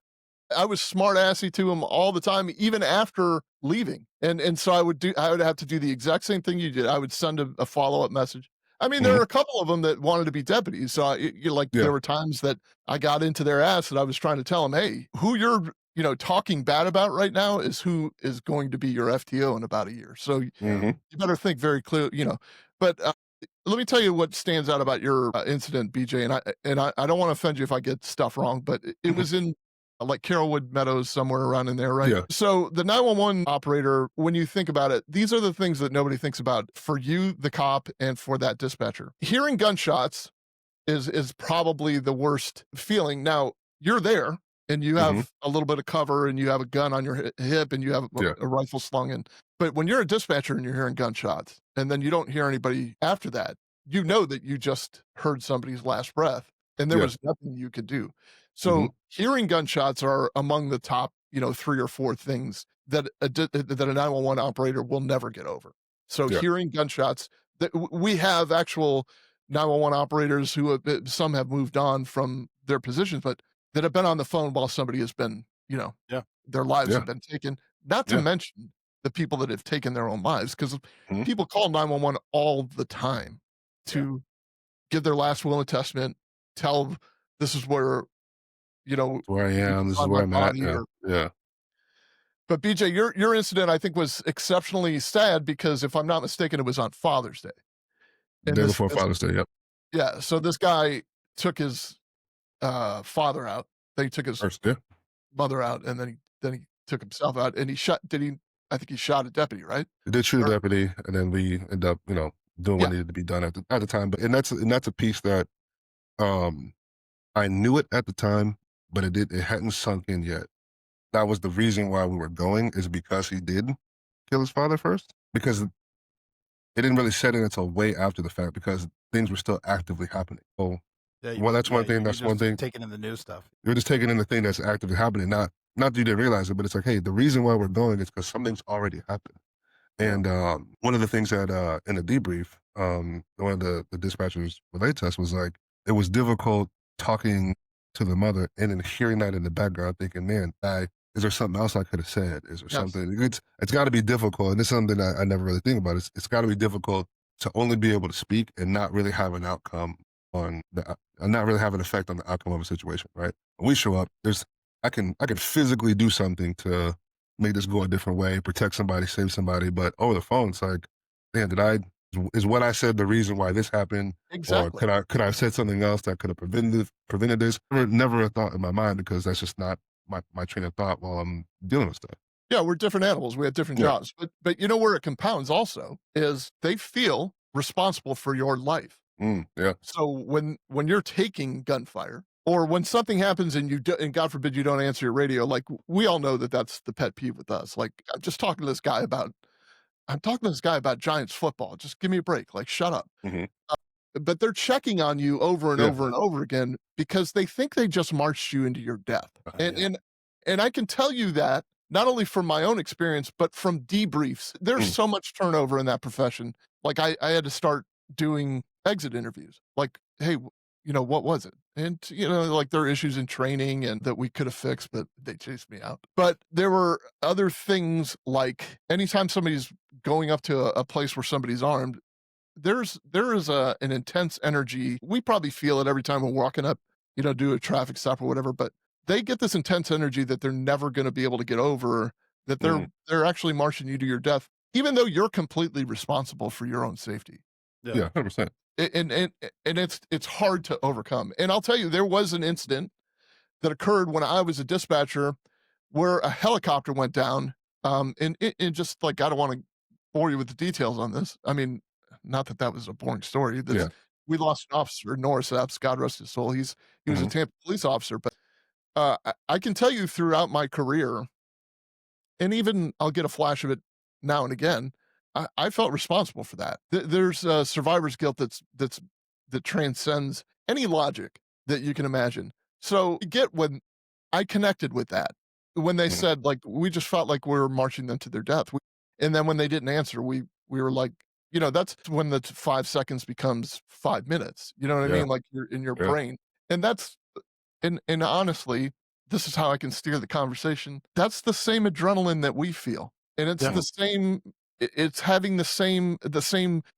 I was smart assy to him all the time, even after leaving. And so I would have to do the exact same thing you did. I would send a follow-up message. I mean, there Mhm. are a couple of them that wanted to be deputies. So Yeah. there were times that I got into their ass and I was trying to tell them, hey, who you're, talking bad about right now is who is going to be your FTO in about a year. So Mhm. you better think very clear. But let me tell you what stands out about your incident, BJ. And I don't want to offend you if I get stuff wrong, but it was in like Carrollwood Meadows, somewhere around in there, right? Yeah. So the 911 operator, when you think about it, these are the things that nobody thinks about for you, the cop, and for that dispatcher. Hearing gunshots is probably the worst feeling. Now you're there and you Mhm. have a little bit of cover and you have a gun on your hip and you have Yeah. a rifle slung in. But when you're a dispatcher and you're hearing gunshots and then you don't hear anybody after that, you know that you just heard somebody's last breath and there Yeah. was nothing you could do. Mhm. So hearing gunshots are among the top, 3 or 4 things that that a 911 operator will never get over. So Yeah. hearing gunshots, that we have actual 911 operators who some have moved on from their positions, but that have been on the phone while somebody has been, Yeah. their lives Yeah. have been taken. Not to Yeah. mention the people that have taken their own lives, because Mhm. people call 911 all the time to give their last will and testament, tell this is where, Where I you am. This is find where my I'm at. body Yeah. or Yeah. but BJ, your incident I think was exceptionally sad because if I'm not mistaken, it was on Father's Day. And Day before Father's Day. Yep. yeah, so this guy took his father out. Then he took his First. Yeah. mother out, and then he took himself out, and he shot. Did he? I think he shot a deputy, right? We did shoot a Or deputy, and then we end up, doing what yeah, needed to be done at the time. But that's a piece that um I knew it at the time, but it hadn't sunk in yet. That was the reason why we were going, is because he did kill his father first. Because it didn't really set in until way after the fact, because things were still actively happening. So, Yeah. well, that's one thing. You're That's one just thing. taking in the new stuff. You're just taking in the thing that's actively happening. Not that you didn't realize it, but it's like, hey, the reason why we're going is because something's already happened. Yeah. And one of the things that in the debrief, one of the dispatchers relayed to us was like, it was difficult talking to the mother and then hearing that in the background, thinking, man, is there something else I could have said? Is there yes, something? It's got to be difficult, and it's something I never really think about. It's got to be difficult to only be able to speak and not really have an outcome not really have an effect on the outcome of a situation. Right? When we show up, I can physically do something to make this go a different way, protect somebody, save somebody. But over the phone, it's like, man, Is what I said the reason why this happened, or Exactly. could I have said something else that could have prevented this? Never a thought in my mind because that's just not my train of thought while I'm dealing with stuff. Yeah, we're different animals. We have different Yeah. jobs. But you know where it compounds also is they feel responsible for your life. Yeah. So when you're taking gunfire or when something happens and and God forbid you don't answer your radio, like we all know that that's the pet peeve with us. Like I'm talking to this guy about Giants football. Just give me a break. Like shut up. Hmm. But they're checking on you over and Yeah. over and over again because they think they just marched you into your death. And Yeah. and I can tell you that not only from my own experience, but from debriefs. There's Mm. so much turnover in that profession. Like I had to start doing exit interviews. Like, hey, what was it? And like there are issues in training and that we could have fixed, but they chased me out. But there were other things like anytime somebody's going up to a place where somebody's armed, there is an intense energy. We probably feel it every time we're walking up, do a traffic stop or whatever, but they get this intense energy that they're never going to be able to get over, that Mm. they're actually marching you to your death, even though you're completely responsible for your own safety. Yeah. 100%. And it's hard to overcome. And I'll tell you, there was an incident that occurred when I was a dispatcher where a helicopter went down. And just like, I don't want to bore you with the details on this. I mean, not that that was a boring story. Yeah. We lost an officer, Norris Epps, God rest his soul. He was a Mhm. Tampa police officer, but I can tell you throughout my career, and even I'll get a flash of it now and again. I felt responsible for that. There's survivor's guilt that transcends any logic that you can imagine. So you get when I connected with that when they Mhm. said like we just felt like we were marching them to their death, and then when they didn't answer, we were like, that's when the 5 seconds becomes 5 minutes. You know what I Yeah. mean? Like you're in your Yeah. brain, and and honestly, this is how I can steer the conversation. That's the same adrenaline that we feel. And it's Yeah. the same it's having the same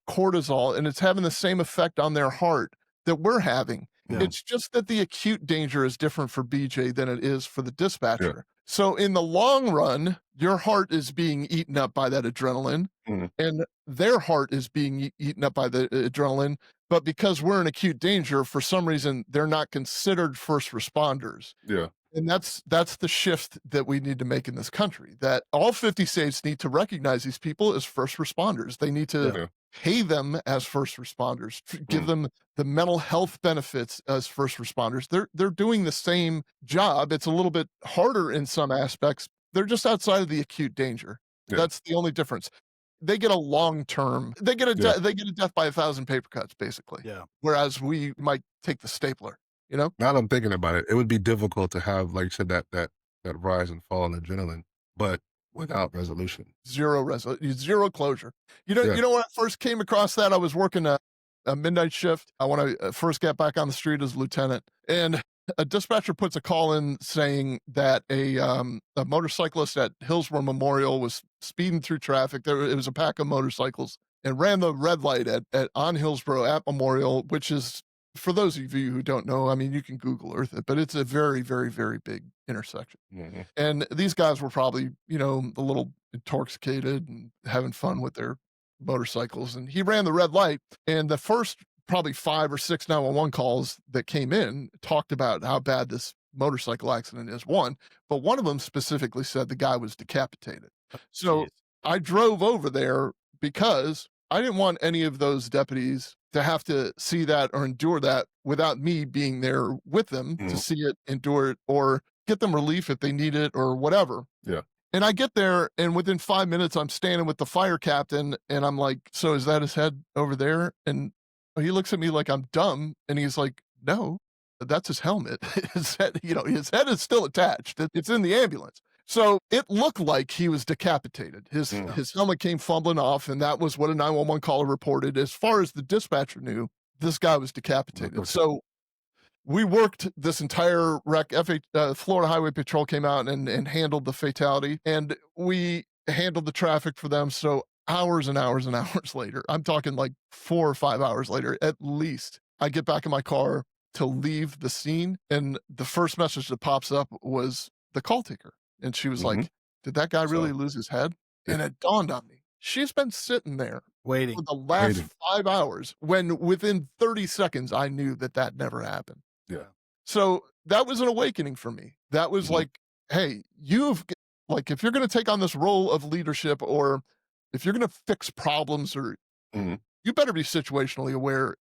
cortisol and it's having the same effect on their heart that we're having. Yeah. It's just that the acute danger is different for BJ than it is for the Yeah. dispatcher. So in the long run, your heart is being eaten up by that adrenaline Mhm. and their heart is being eaten up by the adrenaline. But because we're in acute danger, for some reason, they're not considered first responders. Yeah. And that's the shift that we need to make in this country, that all 50 states need to recognize these people as first responders. They need to Yeah. pay them as first responders, give Mm. them the mental health benefits as first responders. They're doing the same job. It's a little bit harder in some aspects. They're just outside of the acute danger. Yeah. That's the only difference. They get a long term. They get a Yeah. they get a death by 1,000 paper cuts, basically. Yeah. Whereas we might take the stapler. You know, Now that I'm thinking about it, it would be difficult to have, like you said, that rise and fall in adrenaline, but without resolution. zero closure. Yeah. When I first came across that, I was working a midnight shift. I when I first got back on the street as a lieutenant, and a dispatcher puts a call in saying that a motorcyclist at Hillsborough Memorial was speeding through traffic. It was a pack of motorcycles and ran the red light at on Hillsborough at Memorial, which is for those of you who don't know, I mean, you can Google Earth it, but it's a very, very, very big intersection. Mhm. And these guys were probably, a little intoxicated and having fun with their motorcycles. And he ran the red light. And the first probably 5 or 6 911 calls that came in talked about how bad this motorcycle accident is. But one of them specifically said the guy was decapitated. So Jeez. I drove over there because I didn't want any of those deputies to have to see that or endure that without me being there with them to Mhm. see it, endure it, or get them relief if they need it or whatever. Yeah. And I get there, and within 5 minutes, I'm standing with the fire captain, and I'm like, "So is that his head over there?" And he looks at me like I'm dumb, and he's like, "No, that's his helmet. His head is still attached. It's in the ambulance." So it looked like he was decapitated. Mm. His helmet came fumbling off, and that was what a 911 caller reported. As far as the dispatcher knew, this guy was decapitated. Okay. So we worked this entire wreck. Florida Highway Patrol came out and handled the fatality, and we handled the traffic for them. So hours and hours and hours later, I'm talking like 4 or 5 hours later at least, I get back in my car to leave the scene, and the first message that pops up was the call taker. And she was Mhm. like, "Did that guy really So lose his head?" yeah. And it dawned on me. She's been sitting there Waiting. for the last Waiting. 5 hours when within 30 seconds I knew that that never happened. Yeah. So that was an awakening for me. That was Mhm. like, hey, like if you're going to take on this role of leadership or if you're going to fix problems or Mhm. you better be situationally aware.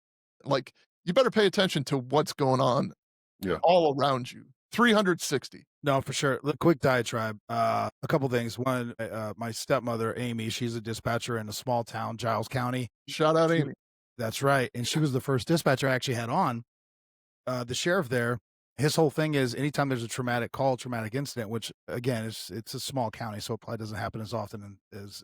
Like you better pay attention to what's going on Yeah. all around you. 360. No, for sure. Look, quick diatribe. A couple things. One, my stepmother, Amy, she's a dispatcher in a small town, Giles County. Shout out She- Amy. That's right. And she was the first dispatcher I actually had on. The sheriff there, his whole thing is anytime there's a traumatic call, traumatic incident, which again, it's a small county, so it probably doesn't happen as often as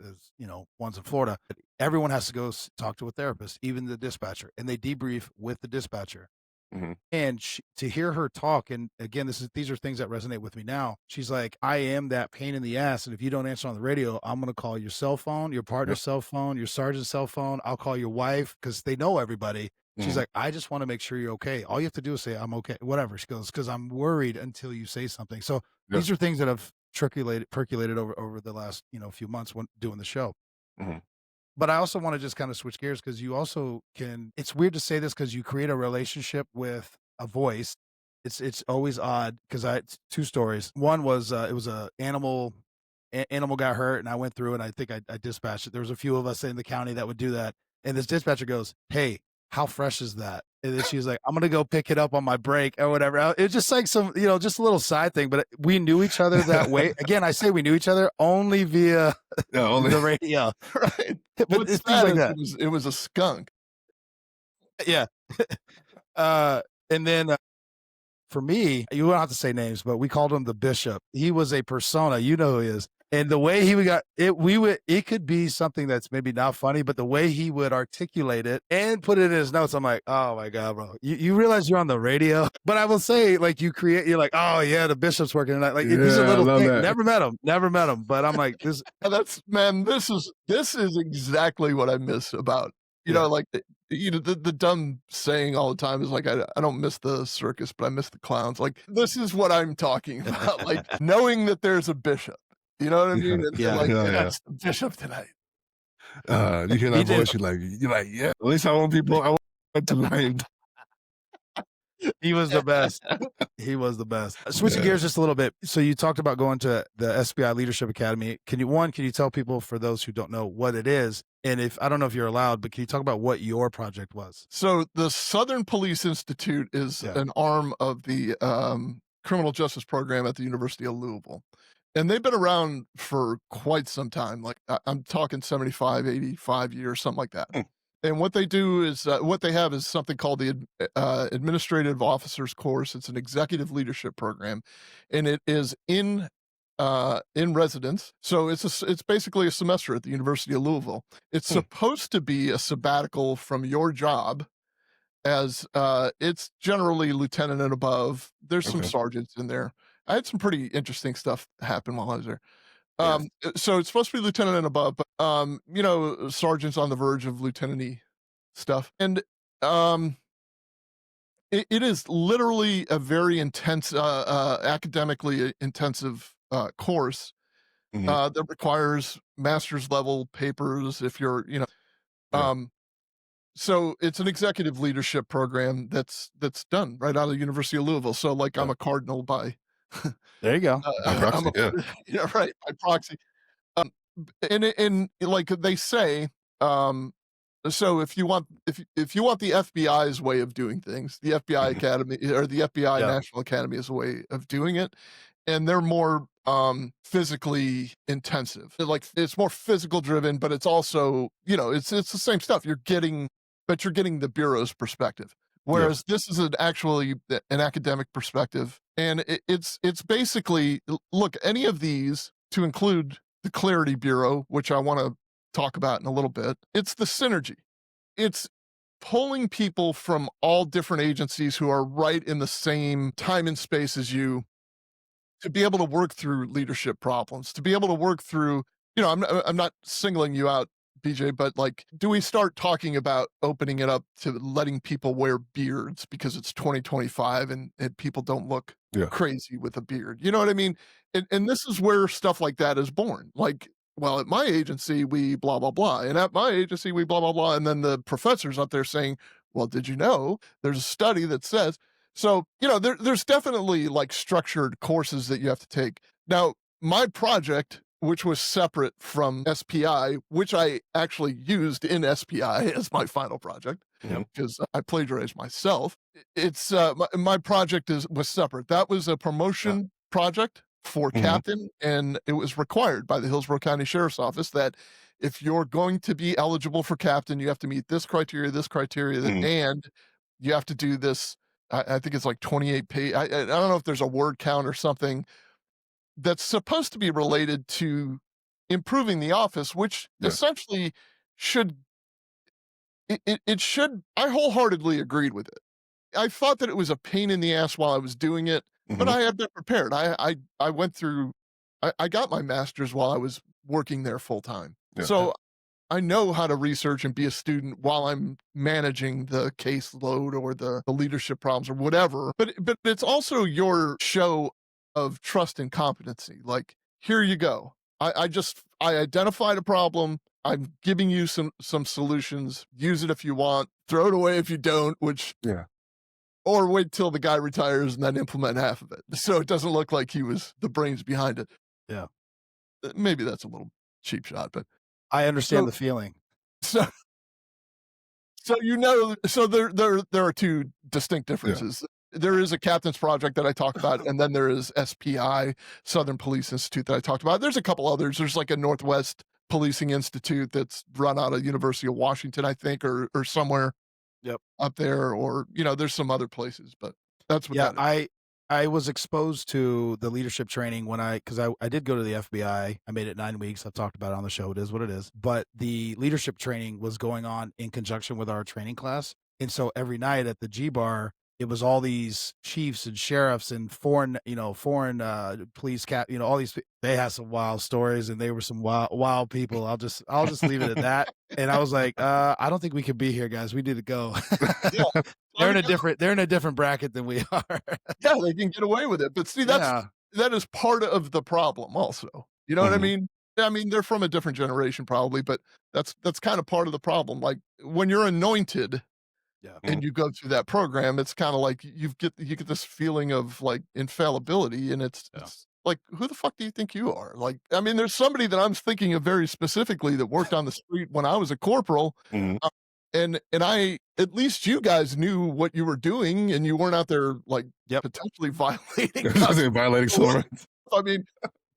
ones in Florida. Everyone has to go talk to a therapist, even the dispatcher, and they debrief with the dispatcher. Mhm. And to hear her talk, and again, these are things that resonate with me now. She's like, I am that pain in the ass, and if you don't answer on the radio, I'm going to call your cell phone, your partner's cell phone, your sergeant's cell phone. I'll call your wife because they know everybody. She's Mhm. like, I just want to make sure you're okay. All you have to do is say, I'm okay, whatever. She goes, because I'm worried until you say something. So Yeah. these are things that have percolated over the last few months when doing the show. Mhm. But I also want to just kind of switch gears because you also it's weird to say this because you create a relationship with a voice. It's always odd because it's two stories. One was it was a animal got hurt and I went through and I think I dispatched it. There was a few of us in the county that would do that. And this dispatcher goes, "Hey, how fresh is that?" And then she's like, "I'm gonna go pick it up on my break or whatever." It's just like some, just a little side thing. But we knew each other that way. Again, I say we knew each other only via Yeah. Only. the radio. Right. But What's it's things sad like is that. it was a skunk. Yeah. And then for me, you don't have to say names, but we called him the bishop. He was a persona. You know who he is. And the way he it could be something that's maybe not funny, but the way he would articulate it and put it in his notes, I'm like, oh my God, bro. You realize you're on the radio. But I will say, like, you're like, oh yeah, the bishop's working tonight. Like these are Yeah, I little love things. that. Never met him. But I'm like, this This is exactly what I miss about, Yeah. like the dumb saying all the time is like, I don't miss the circus, but I miss the clowns. Like, this is what I'm talking about. Like knowing that there's a bishop, you know what I mean? And Yeah. like, Yeah, and yeah. that's the bishop tonight. You hear that He did. voice, you're like, yeah. At least I want tonight. He was the best. He was the best. Switching Yeah. gears just a little bit. So you talked about going to the SBI Leadership Academy. Can you tell people, for those who don't know, what it is? And I don't know if you're allowed, but can you talk about what your project was? So the Southern Police Institute is Yeah. an arm of the criminal justice program at the University of Louisville. And they've been around for quite some time. Like I'm talking 75, 85 years, something like that. Mm. And what they do is what they have is something called the Administrative Officers Course. It's an executive leadership program, and it is in residence. So it's basically a semester at the University of Louisville. It's Hmm. supposed to be a sabbatical from your job, as it's generally lieutenant and above. There's some Okay. sergeants in there. I had some pretty interesting stuff happen while I was there. Yeah. So it's supposed to be lieutenant and above, but sergeants on the verge of lieutenant-y stuff. And it is literally a very intense, academically intensive course Mhm. that requires master's level papers if you're, Yeah. um, so it's an executive leadership program that's done right out of the University of Louisville. So like I'm Yeah. a cardinal by There you go. By proxy, yeah. yeah, right, by proxy. And like they say, so if you want the FBI's way of doing things, the FBI Mhm. Academy or the FBI Yeah. National Academy is a way of doing it, and they're more physically intensive. Like it's more physical driven, but it's also it's the same stuff. You're getting the bureau's perspective. Whereas this is actually an academic perspective, and it's basically look, any of these, to include the Clarity Bureau, which I want to talk about in a little bit. It's the synergy. It's pulling people from all different agencies who are right in the same time and space as you to be able to work through leadership problems, to be able to work through, I'm not singling you out, BJ, but like, do we start talking about opening it up to letting people wear beards because it's 2025 and people don't look Yeah. crazy with a beard? You know what I mean? And this is where stuff like that is born. Like well, at my agency, we blah, blah, blah. And at my agency, we blah, blah, blah. And then the professor's up there saying, well, did you know there's a study that says, so, there's definitely like structured courses that you have to take. Now, my project, which was separate from SPI, which I actually used in SPI as my final project, because I plagiarized myself. It's my project was separate. That was a promotion project for captain, and it was required by the Hillsborough County Sheriff's Office that if you're going to be eligible for captain, you have to meet this criteria, and you have to do this. I think it's like 28 page. I don't know if there's a word count or something that's supposed to be related to improving the office, which essentially should, it should, I wholeheartedly agreed with it. I thought that it was a pain in the ass while I was doing it, but I had been prepared. I went through, I got my master's while I was working there full time. So I know how to research and be a student while I'm managing the caseload or the leadership problems or whatever. But it's also your show of trust and competency. Like, here you go. I identified a problem. I'm giving you some solutions. Use it if you want. Throw it away if you don't, or wait till the guy retires and then implement half of it. So it doesn't look like he was the brains behind it. Yeah. Maybe that's a little cheap shot, but I understand the feeling. So there are two distinct differences. There is a captain's project that I talk about, and then there is SPI, Southern Police Institute, that I talked about. There's a couple others. There's like a Northwest Policing Institute that's run out of University of Washington, I think, or somewhere up there, or there's some other places, but that's what that is. I was exposed to the leadership training because I did go to the FBI. I made it 9 weeks. I've talked about it on the show. It is what it is. But the leadership training was going on in conjunction with our training class. And so every night at the G Bar, it was all these chiefs and sheriffs and foreign police all these. They had some wild stories, and they were some wild people. I'll just leave it at that. And I was like, I don't think we can be here, guys. We need to go. They're in a different bracket than we are. Yeah, they can get away with it. But see, that is part of the problem also. You know what I mean? I mean, they're from a different generation probably, but that's kind of part of the problem. Like, when you're anointed and you go through that program, it's kind of like you get this feeling of like infallibility, and it's like, who the fuck do you think you are? Like, I mean, there's somebody that I'm thinking of very specifically that worked on the street when I was a corporal. And I, at least you guys knew what you were doing, and you weren't out there like potentially violating. Violating someone. I mean,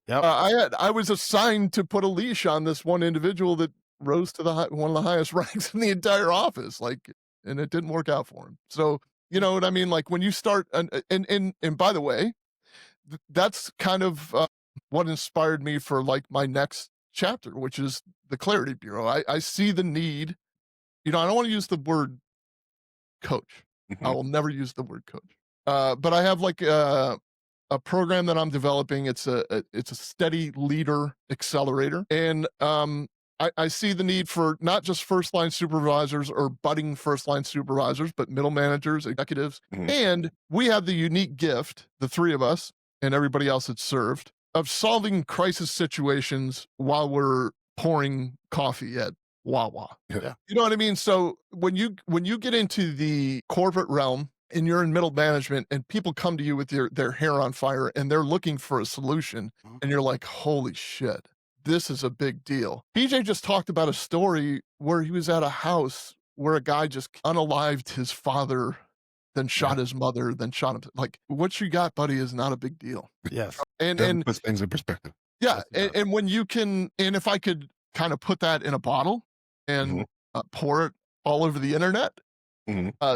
I was assigned to put a leash on this one individual that rose to one of the highest ranks in the entire office, like, and it didn't work out for him. So, you know what I mean? Like, when you start, and by the way, that's kind of what inspired me for like my next chapter, which is the Clarity Bureau. I see the need. I don't want to use the word coach. I will never use the word coach. But I have like a program that I'm developing. It's a steady leader accelerator. And I see the need for not just first line supervisors or budding first line supervisors, but middle managers, executives. And we have the unique gift, the three of us and everybody else that's served, of solving crisis situations while we're pouring coffee at Wawa. You know what I mean? So when you get into the corporate realm and you're in middle management and people come to you with their hair on fire and they're looking for a solution, and you're like, holy shit, this is a big deal. BJ just talked about a story where he was at a house where a guy just unalived his father, then shot his mother, then shot him. Like, what you got, buddy, is not a big deal. Yes. And puts things in perspective. Yeah. And when you can, and if I could kind of put that in a bottle and pour it all over the internet,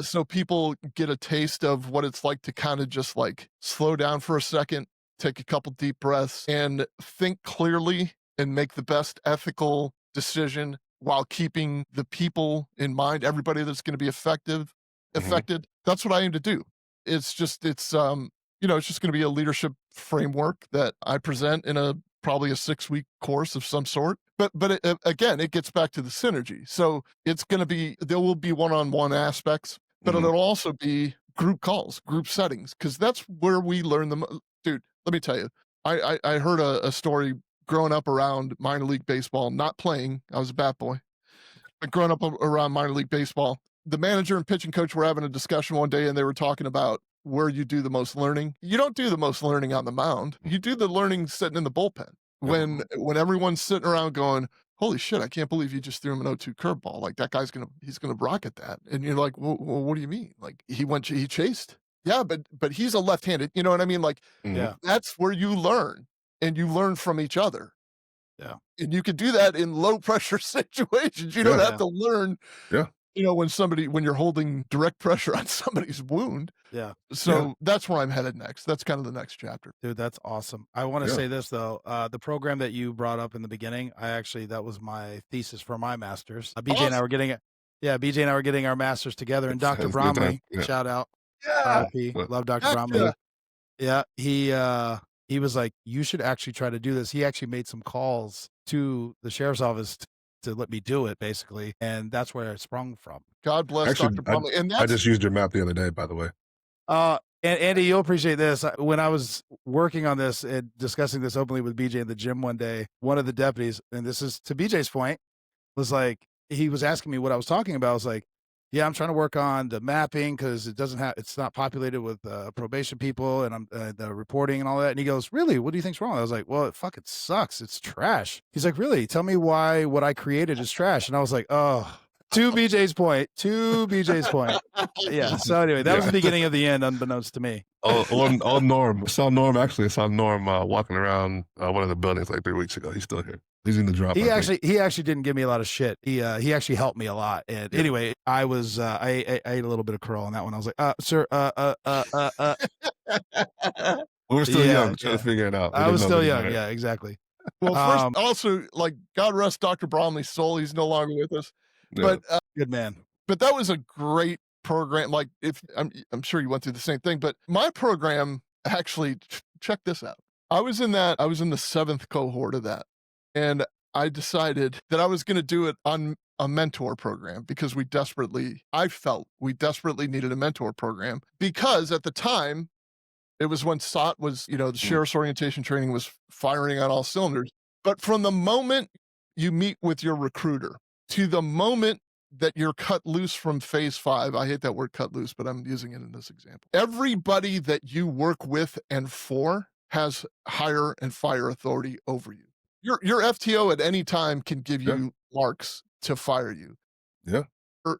so people get a taste of what it's like to kind of just like slow down for a second, take a couple deep breaths, and think clearly and make the best ethical decision while keeping the people in mind, everybody that's going to be affected. That's what I aim to do. It's just it's going to be a leadership framework that I present in probably a 6-week course of some sort. But again, it gets back to the synergy. So there will be one-on-one aspects, but it'll also be group calls, group settings, because that's where we learn them. Dude, let me tell you, I heard a story growing up around minor league baseball, not playing. I was a bat boy. But growing up around minor league baseball, the manager and pitching coach were having a discussion one day, and they were talking about where you do the most learning. You don't do the most learning on the mound. You do the learning sitting in the bullpen. When everyone's sitting around going, holy shit, I can't believe you just threw him an 0-2 curveball. Like that guy's he's gonna rocket that. And you're like, well, what do you mean? Like he chased. Yeah, but he's a left-handed, you know what I mean? Like that's where you learn, and you learn from each other. Yeah. And you can do that in low pressure situations. You don't have to learn, when you're holding direct pressure on somebody's wound. Yeah. So that's where I'm headed next. That's kind of the next chapter. Dude, that's awesome. I want to say this though. The program that you brought up in the beginning, that was my thesis for my master's. BJ and I were getting it. Yeah, BJ and I were getting our masters together, and Dr. Bromley, shout out. Love Dr. Bromley. Yeah, he was like, you should actually try to do this. He actually made some calls to the sheriff's office to let me do it, basically, and that's where it sprung from. God bless Dr. Bromley. And I just used your map the other day, by the way. And Andy, you'll appreciate this. When I was working on this and discussing this openly with BJ in the gym one day, one of the deputies, and this is to BJ's point, was like, he was asking me what I was talking about. I was like, yeah, I'm trying to work on the mapping because it's not populated with probation people, and I'm the reporting and all that. And he goes, really? What do you think's wrong? I was like, well, it fucking sucks. It's trash. He's like, really? Tell me why what I created is trash. And I was like, oh. To BJ's point. Yeah. So anyway, that was the beginning of the end, unbeknownst to me. On Norm. I saw Norm walking around one of the buildings like 3 weeks ago. He's still here. He's in the drop. He actually didn't give me a lot of shit. He actually helped me a lot. And anyway, I was I ate a little bit of curl on that one. I was like, sir, we were still young, trying to figure it out. I was still young. Yeah, exactly. Well, first, also, like, God rest Dr. Bromley's soul. He's no longer with us. But good man. But that was a great program. Like, if I'm sure you went through the same thing, but my program actually, check this out. I was in the 7th cohort of that, and I decided that I was going to do it on a mentor program because I felt we desperately needed a mentor program, because at the time it was when SOT was, the sheriff's orientation training was firing on all cylinders. But from the moment you meet with your recruiter to the moment that you're cut loose from phase 5, I hate that word cut loose, but I'm using it in this example. Everybody that you work with and for has hire and fire authority over you. Your FTO at any time can give you marks to fire you. Yeah. Or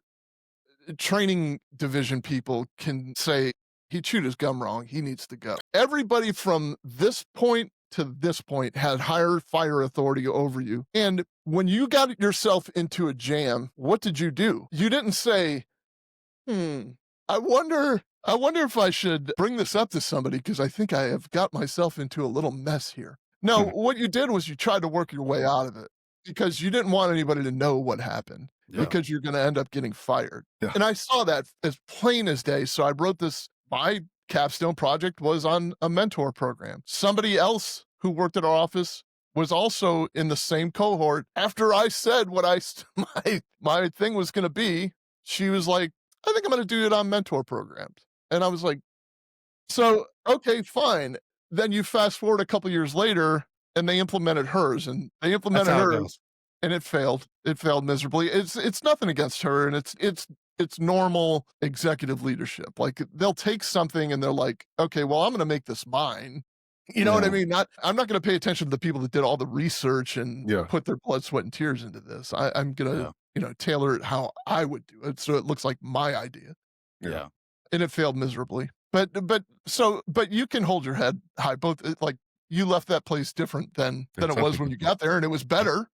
training division people can say, he chewed his gum wrong, he needs to go. Everybody from this point to this point had higher fire authority over you. And when you got yourself into a jam, what did you do? You didn't say, I wonder if I should bring this up to somebody because I think I have got myself into a little mess here. No, what you did was you tried to work your way out of it because you didn't want anybody to know what happened because you're going to end up getting fired. Yeah. And I saw that as plain as day. So I wrote this. My capstone project was on a mentor program. Somebody else who worked at our office was also in the same cohort. After I said what my thing was going to be, she was like, I think I'm going to do it on mentor programs. And I was like, so, okay, fine. Then you fast forward a couple years later and they implemented hers and and it failed. It failed miserably. It's nothing against her. And it's normal executive leadership. Like they'll take something and they're like, okay, well, I'm going to make this mine. You know what I mean? I'm not going to pay attention to the people that did all the research and put their blood, sweat, and tears into this. I'm going to, tailor it how I would do it. So it looks like my idea. Yeah. And it failed miserably. But you can hold your head high. Both, like, you left that place different than it was when you got there, and it was better.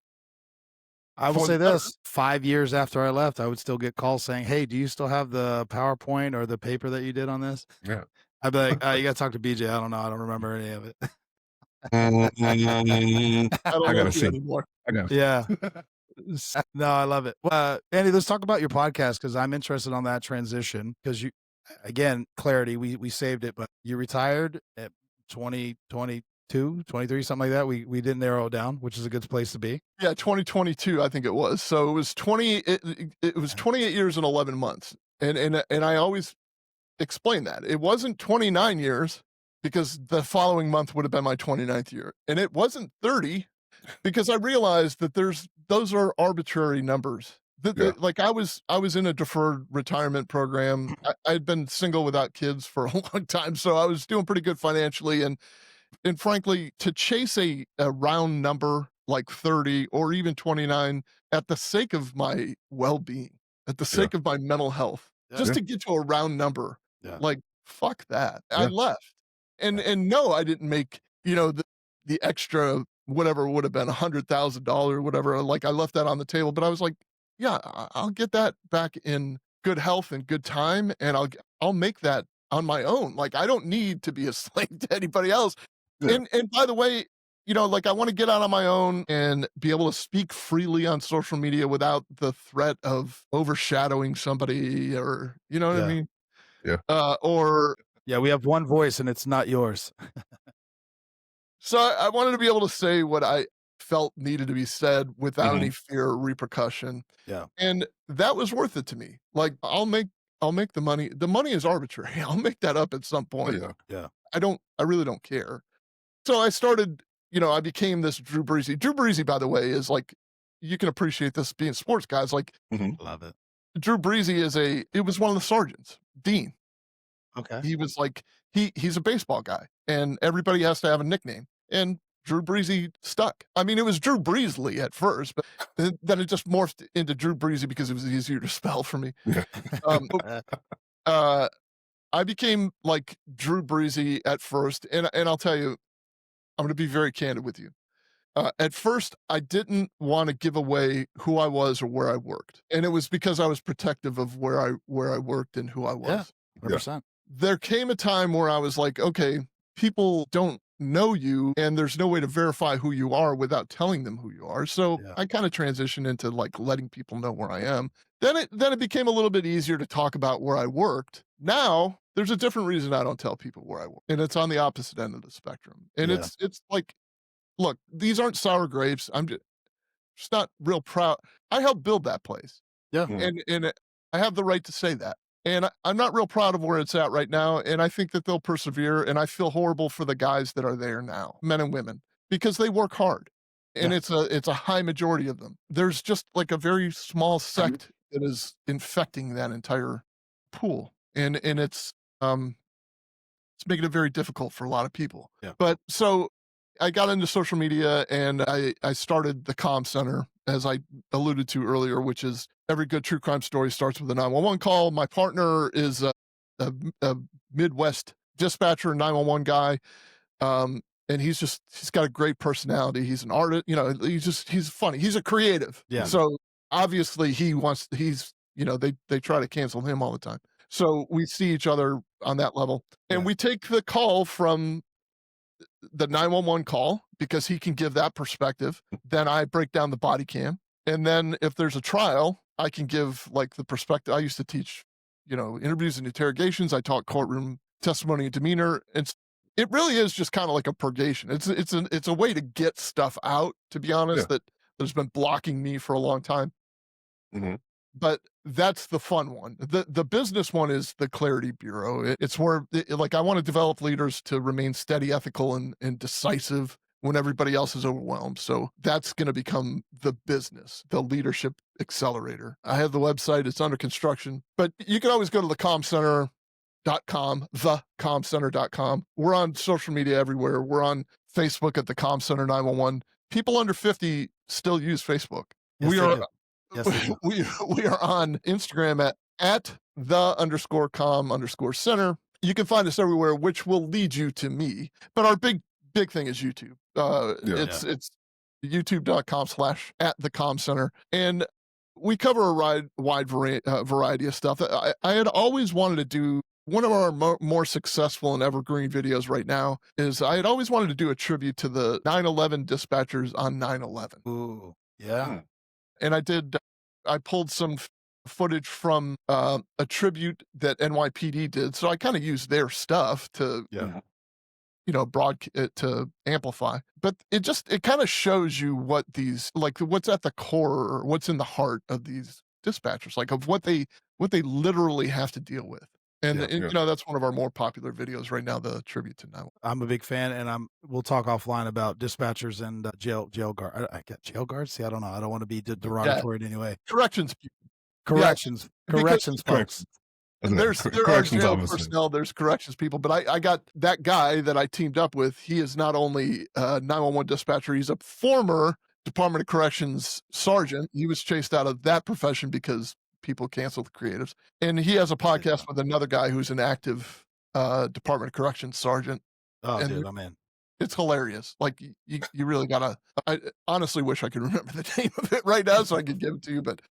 I will say this, 5 years after I left, I would still get calls saying, hey, do you still have the PowerPoint or the paper that you did on this? Yeah. I'd be like, you got to talk to BJ. I don't know. I don't remember any of it. I got to see anymore. Yeah. No, I love it. Andy, let's talk about your podcast because I'm interested on that transition because you, again, clarity, we saved it, but you retired at 2022, 23, something like that. We didn't narrow it down, which is a good place to be. Yeah, 2022, I think it was. So it was 28 years and 11 months. And I always explain that. It wasn't 29 years because the following month would have been my 29th year. And it wasn't 30 because I realized that those are arbitrary numbers. Yeah. Like I was in a deferred retirement program. I'd been single without kids for a long time, so I was doing pretty good financially. And frankly, to chase a round number like 30 or even 29 at the sake of my well-being, at the Yeah. sake of my mental health, Yeah. just to get to a round number, Yeah. like fuck that. I Yeah. left. And Yeah. and no, I didn't make, the extra whatever would have been $100,000, whatever. Like I left that on the table, but I was like, yeah, I'll get that back in good health and good time, and I'll make that on my own. Like I don't need to be a slave to anybody else. Yeah. And by the way, like I want to get out on my own and be able to speak freely on social media without the threat of overshadowing somebody, or you know what I Yeah. mean? Yeah. Or Yeah, we have one voice and it's not yours. so I wanted to be able to say what I felt needed to be said without Mhm. any fear or repercussion. Yeah. And that was worth it to me. Like I'll make the money. The money is arbitrary. I'll make that up at some Oh, point. yeah. Yeah. I really don't care. So I started, I became this Drew Breasy. Drew Breasy, by the way, is like, you can appreciate this being sports guys. Like Mhm. Love it. Drew Breasy it was one of the sergeants, Dean. Okay. He was like, he's a baseball guy and everybody has to have a nickname. And Drew Breasy stuck. I mean, it was Drew Breasley at first, but then it just morphed into Drew Breasy because it was easier to spell for me. Yeah. Uh, I became like Drew Breasy at first, and I'll tell you, I'm going to be very candid with you. At first, I didn't want to give away who I was or where I worked, and it was because I was protective of where I worked and who I was. Yeah. 100%. There came a time where I was like, okay, people don't know you, and there's no way to verify who you are without telling them who you are. So Yeah. I kind of transitioned into like letting people know where I am. Then it became a little bit easier to talk about where I worked. Now there's a different reason I don't tell people where I work, and it's on the opposite end of the spectrum. And Yeah. it's like, look, these aren't sour grapes. I'm just not real proud. I helped build that place. Yeah. Mhm. And I have the right to say that. And I'm not real proud of where it's at right now. And I think that they'll persevere. And I feel horrible for the guys that are there now, men and women, because they work hard. And Yeah. it's a high majority of them. There's just like a very small sect that is infecting that entire pool. And it's making it very difficult for a lot of people. Yeah. But so I got into social media and I started the Comm Center, as I alluded to earlier, which is every good true crime story starts with a 911 call. My partner is a Midwest dispatcher, 911 guy. And he's got a great personality. He's an artist, he's funny. He's a creative. Yeah. So obviously they try to cancel him all the time. So we see each other on that level. And Yeah. we take the call from the 911 call because he can give that perspective. Then I break down the body cam. And then if there's a trial, I can give like the perspective. I used to teach, interviews and interrogations. I taught courtroom testimony and demeanor. It really is just kind of like a purgation. It's a way to get stuff out, to be honest, Yeah. that has been blocking me for a long time. Mhm. But that's the fun one. The business one is the Clarity Bureau. It's where like I want to develop leaders to remain steady, ethical, and decisive when everybody else is overwhelmed. So that's going to become the business, the leadership accelerator. I have the website, it's under construction, but you can always go to thecommcenter.com, thecommcenter.com. We're on social media everywhere. We're on Facebook at the Comm Center 911. People under 50 still use Facebook. Yes, We they are do. Yes, they do. we are on Instagram at the_comm_center. You can find us everywhere, which will lead you to me. But our big thing is YouTube. It's youtube.com/@thecommcenter. And we cover a wide variety of stuff. I had always wanted to do one of our more successful and evergreen videos right now is I had always wanted to do a tribute to the 9/11 dispatchers on 9/11. Ooh. Yeah. Mm. And I pulled some footage from a tribute that NYPD did. So I kind of used their stuff to, Yeah. to amplify. But it kind of shows you what these, like what's at the core or what's in the heart of these dispatchers, like of what they literally have to deal with. And, Yeah, and yeah. you know, that's one of our more popular videos right now, the tribute to 911. I'm a big fan, and we'll talk offline about dispatchers and jail guard. I got jail guards. See, I don't know. I don't want to be derogatory in any way. Corrections people. Corrections, because- corrections, folks. There are corrections jail officer. personnel, there's corrections people, but I got that guy that I teamed up with. He is not only a 911 dispatcher, he's a former Department of Corrections sergeant. He was chased out of that profession because people canceled the creatives. And he has a podcast with another guy who's an active Department of Corrections sergeant. Oh, And dude, I'm in. it's hilarious. Like you really gotta. I honestly wish I could remember the name of it right now so I could give it to you. But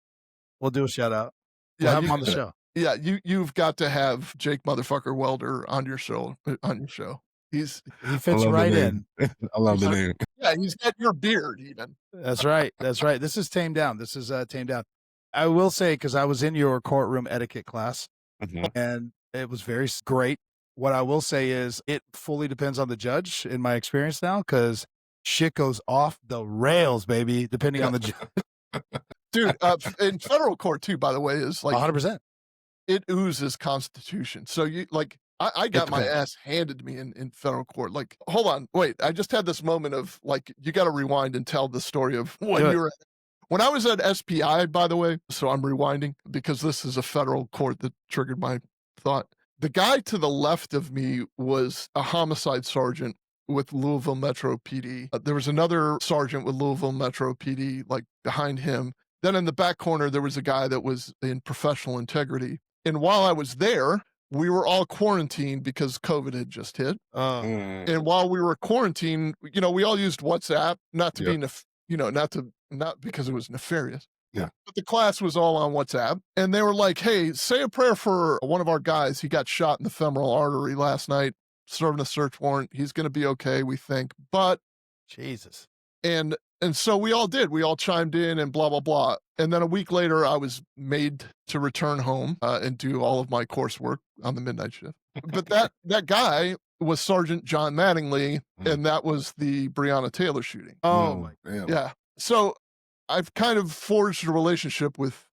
We'll do a shout out. We'll yeah, have him on the show. yeah, you've got to have Jake motherfucker Welder on your show. He fits right in. I love the name. Yeah, he's got your beard even. That's right. That's right. This is tamed down. This is tamed down. I will say, because I was in your courtroom etiquette class, and it was very great. What I will say is it fully depends on the judge in my experience now, because shit goes off the rails, baby, depending on the judge. Dude, in federal court too, by the way, is like 100%. it oozes constitution. So you like I got my ass handed to me in federal court. Like, hold on, wait, I just had this moment of like, you got to rewind and tell the story of when I was at SPI, by the way. So I'm rewinding because this is a federal court that triggered my thought. The guy to the left of me was a homicide sergeant with Louisville Metro PD. There was another sergeant with Louisville Metro PD, like behind him. Then in the back corner, there was a guy that was in professional integrity. And while I was there, we were all quarantined because COVID had just hit. And while we were quarantined, you know, we all used WhatsApp, not to be, not because it was nefarious. Yeah. But the class was all on WhatsApp. And they were like, hey, say a prayer for one of our guys. He got shot in the femoral artery last night, serving a search warrant. He's going to be okay, we think. But Jesus. And so we all did. We all chimed in and blah, blah, blah. And then a week later, I was made to return home and do all of my coursework on the midnight shift. But that guy was Sergeant John Mattingly, and that was the Breonna Taylor shooting. Oh, my God. Yeah. So I've kind of forged a relationship with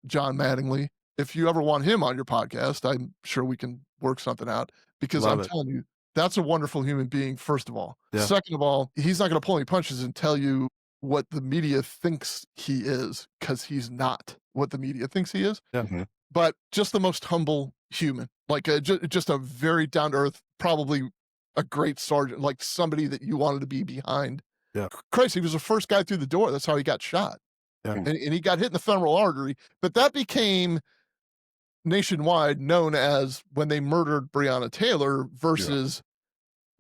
John Mattingly. If you ever want him on your podcast, I'm sure we can work something out, because I'm telling you, that's a wonderful human being, first of all. Yeah. Second of all, he's not going to pull any punches and tell you what the media thinks he is, because he's not what the media thinks he is. Yeah. But just the most humble human, like just a very down-to-earth, probably a great sergeant, like somebody that you wanted to be behind. Yeah. Christ, he was the first guy through the door. That's how he got shot. Yeah. And he got hit in the femoral artery. But that became nationwide known as when they murdered Breonna Taylor versus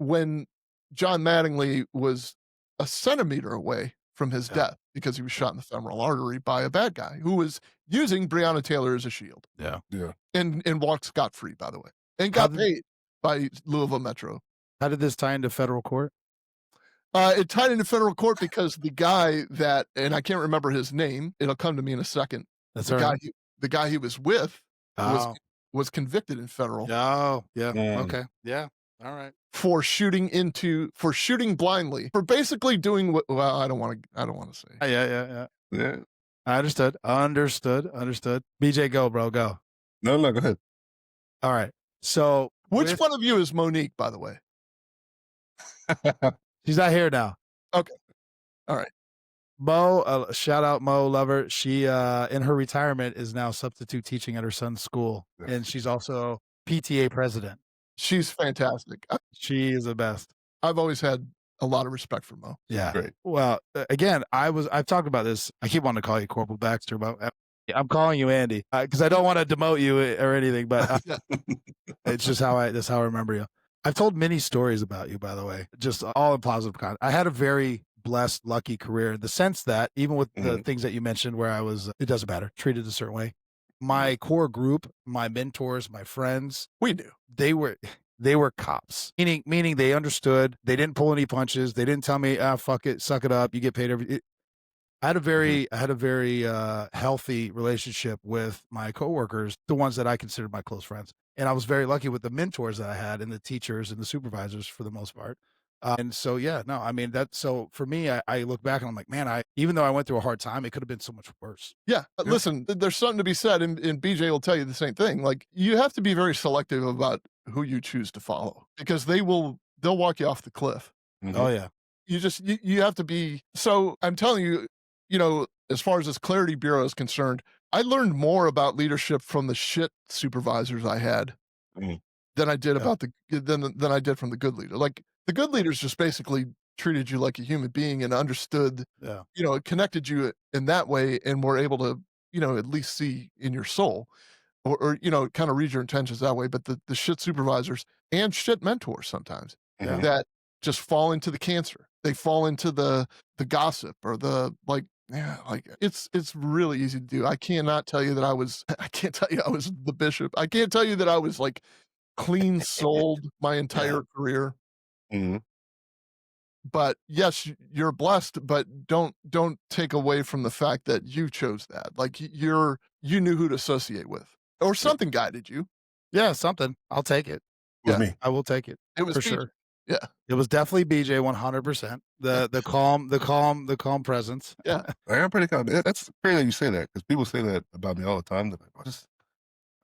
when John Mattingly was a centimeter away from his death because he was shot in the femoral artery by a bad guy who was using Breonna Taylor as a shield. Yeah. Yeah. And walked scot-free, by the way. And got paid by Louisville Metro. How did this tie into federal court? It tied into federal court because the guy that, and I can't remember his name, it'll come to me in a second. That's The guy he was with was convicted in federal. Oh, yeah. Okay. Yeah. All right. For shooting blindly, for basically doing what, well, I don't want to say. Yeah. I understood. BJ, go, bro, go. No, go ahead. All right. So which one of you is Monique, by the way? She's not here now. Okay. All right. Mo, shout out Mo, love her. She in her retirement is now substitute teaching at her son's school, and she's also PTA president. She's fantastic. She is the best. I've always had a lot of respect for Mo. Yeah. Great. Well, again, I've talked about this. I keep wanting to call you Corporal Baxter, but I'm calling you Andy because I don't want to demote you or anything, but it's just that's how I remember you. I've told many stories about you, by the way, just all in positive content. I had a very blessed, lucky career in the sense that even with the things that you mentioned where I was, it doesn't matter, treated a certain way. My core group, my mentors, my friends, we knew they were cops, meaning they understood. They didn't pull any punches. They didn't tell me, fuck it, suck it up. You get paid I had a very healthy relationship with my coworkers, the ones that I considered my close friends. And I was very lucky with the mentors that I had and the teachers and the supervisors for the most part. And so, yeah, no, I mean, so for me, I look back and I'm like, man, even though I went through a hard time, it could have been so much worse. Yeah, listen, there's something to be said, and BJ will tell you the same thing. Like, you have to be very selective about who you choose to follow because they'll walk you off the cliff. Oh yeah. You have to be. So I'm telling you, as far as this Clarity Bureau is concerned, I learned more about leadership from the shit supervisors I had Mhm. than I did about than I did from the good leader. Like, the good leaders just basically treated you like a human being and understood, Yeah. it connected you in that way and were able to, at least see in your soul or kind of read your intentions that way. But the shit supervisors and shit mentors sometimes Mhm. that just fall into the cancer. They fall into the gossip or the like. Yeah, like it's really easy to do. I cannot tell you that I can't tell you I was the bishop. I can't tell you that I was like clean souled my entire career. Mhm. But yes, you're blessed, but don't take away from the fact that you chose that. Like you knew who to associate with, or something guided you. Yeah, something. I'll take it. It was Yeah. me. I will take it It was for BJ. sure. Yeah, It was definitely BJ 100%. The calm presence. yeah. I am pretty confident. That's crazy that you say that because people say that about me all the time. They're like,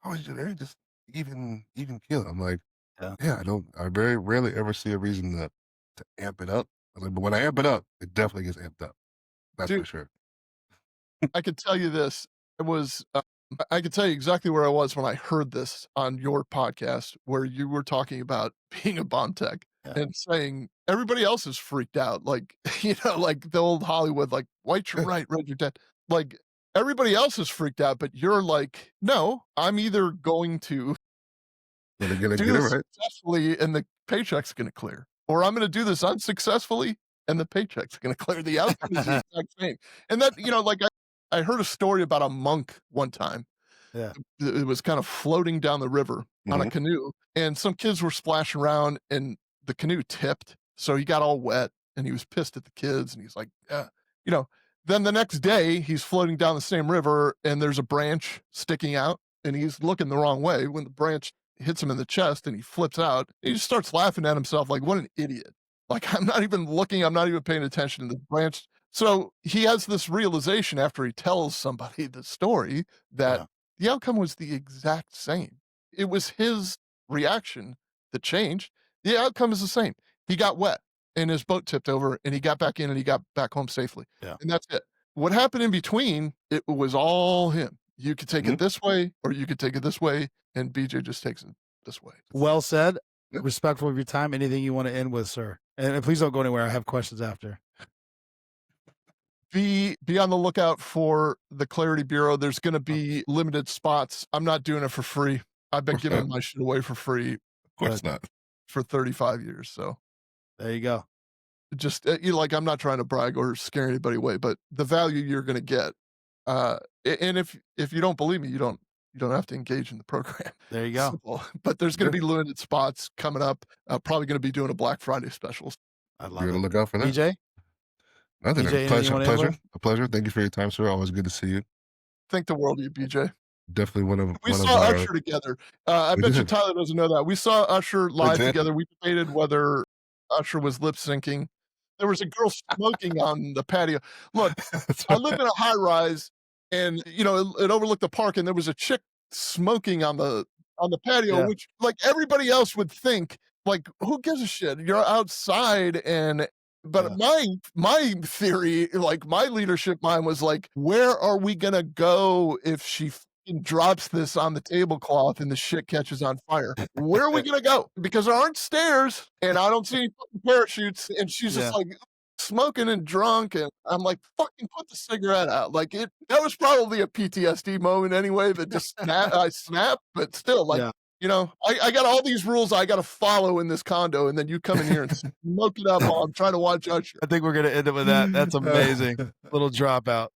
"How was you there? Just even kill." I'm like, Yeah. "Yeah, I don't. I very rarely ever see a reason to amp it up." I was like, but when I amp it up, it definitely gets amped up. That's for Dude, sure. I could tell you this. It was I could tell you exactly where I was when I heard this on your podcast, where you were talking about being a bomb tech Yeah. and saying everybody else is freaked out, like like the old Hollywood, like white your right, red your dead. Like everybody else is freaked out, but you're like, no, I'm either going to Gonna get do it this right. successfully and the paycheck's going to clear, or I'm going to do this unsuccessfully and the paycheck's going to clear. The outcome is the exact same. And that, like I heard a story about a monk one time. Yeah. It was kind of floating down the river on a Mhm. canoe, and some kids were splashing around, and the canoe tipped, so he got all wet, and he was pissed at the kids, and he's like, you know. Then the next day, he's floating down the same river, and there's a branch sticking out, and he's looking the wrong way when the branch hits him in the chest, and he flips out. He just starts laughing at himself like, "What an idiot!" Like, I'm not even looking, I'm not even paying attention to the branch. So he has this realization after he tells somebody the story that Yeah. the outcome was the exact same. It was his reaction that changed. The outcome is the same. He got wet and his boat tipped over and he got back in and he got back home safely. Yeah. And that's it. What happened in between, it was all him. You could take Mhm. it this way or you could take it this way. And BJ just takes it this way. Well said. Yeah. Respectful of your time. Anything you want to end with, sir? And please don't go anywhere. I have questions after. Be on the lookout for the Clarity Bureau. There's going to be limited spots. I'm not doing it for free. I've been course giving not. my shit away for free Of course not. for 35 years. So There you go. just like, I'm not trying to brag or scare anybody away, but the value you're going to get. And if you don't believe me, you don't have to engage in the program. There you go. Simple. But there's going to be limited spots coming up. Probably going to be doing a Black Friday specials. I Be love on the it. lookout for that. BJ, Nothing. BJ, A anything you pleasure. wanna end Pleasure. with? A pleasure. Thank you for your time, sir. Always good to see you. Think the world of you, BJ. Definitely We one of saw our. Usher together. I We bet you did. Tyler doesn't know that. We saw Usher live did. together. We debated whether Usher was lip syncing. There was a girl smoking on the patio. Look, That's I live in a high rise, and it overlooked the park, and there was a chick smoking on the patio, Yeah. which like everybody else would think, like, who gives a shit? You're outside, but my theory, like my leadership mind was like, where are we gonna go if she fucking drops this on the tablecloth and the shit catches on fire? Where are we gonna go? Because there aren't stairs, and I don't see any fucking parachutes, and she's Yeah. just like smoking and drunk, and I'm like, fucking put the cigarette out. Like that was probably a PTSD moment anyway, that just I snapped, but still, like, Yeah. I got all these rules I got to follow in this condo, and then you come in here and smoke it up while I'm trying to watch Usher. I think we're gonna end it with that. That's amazing. Little dropout.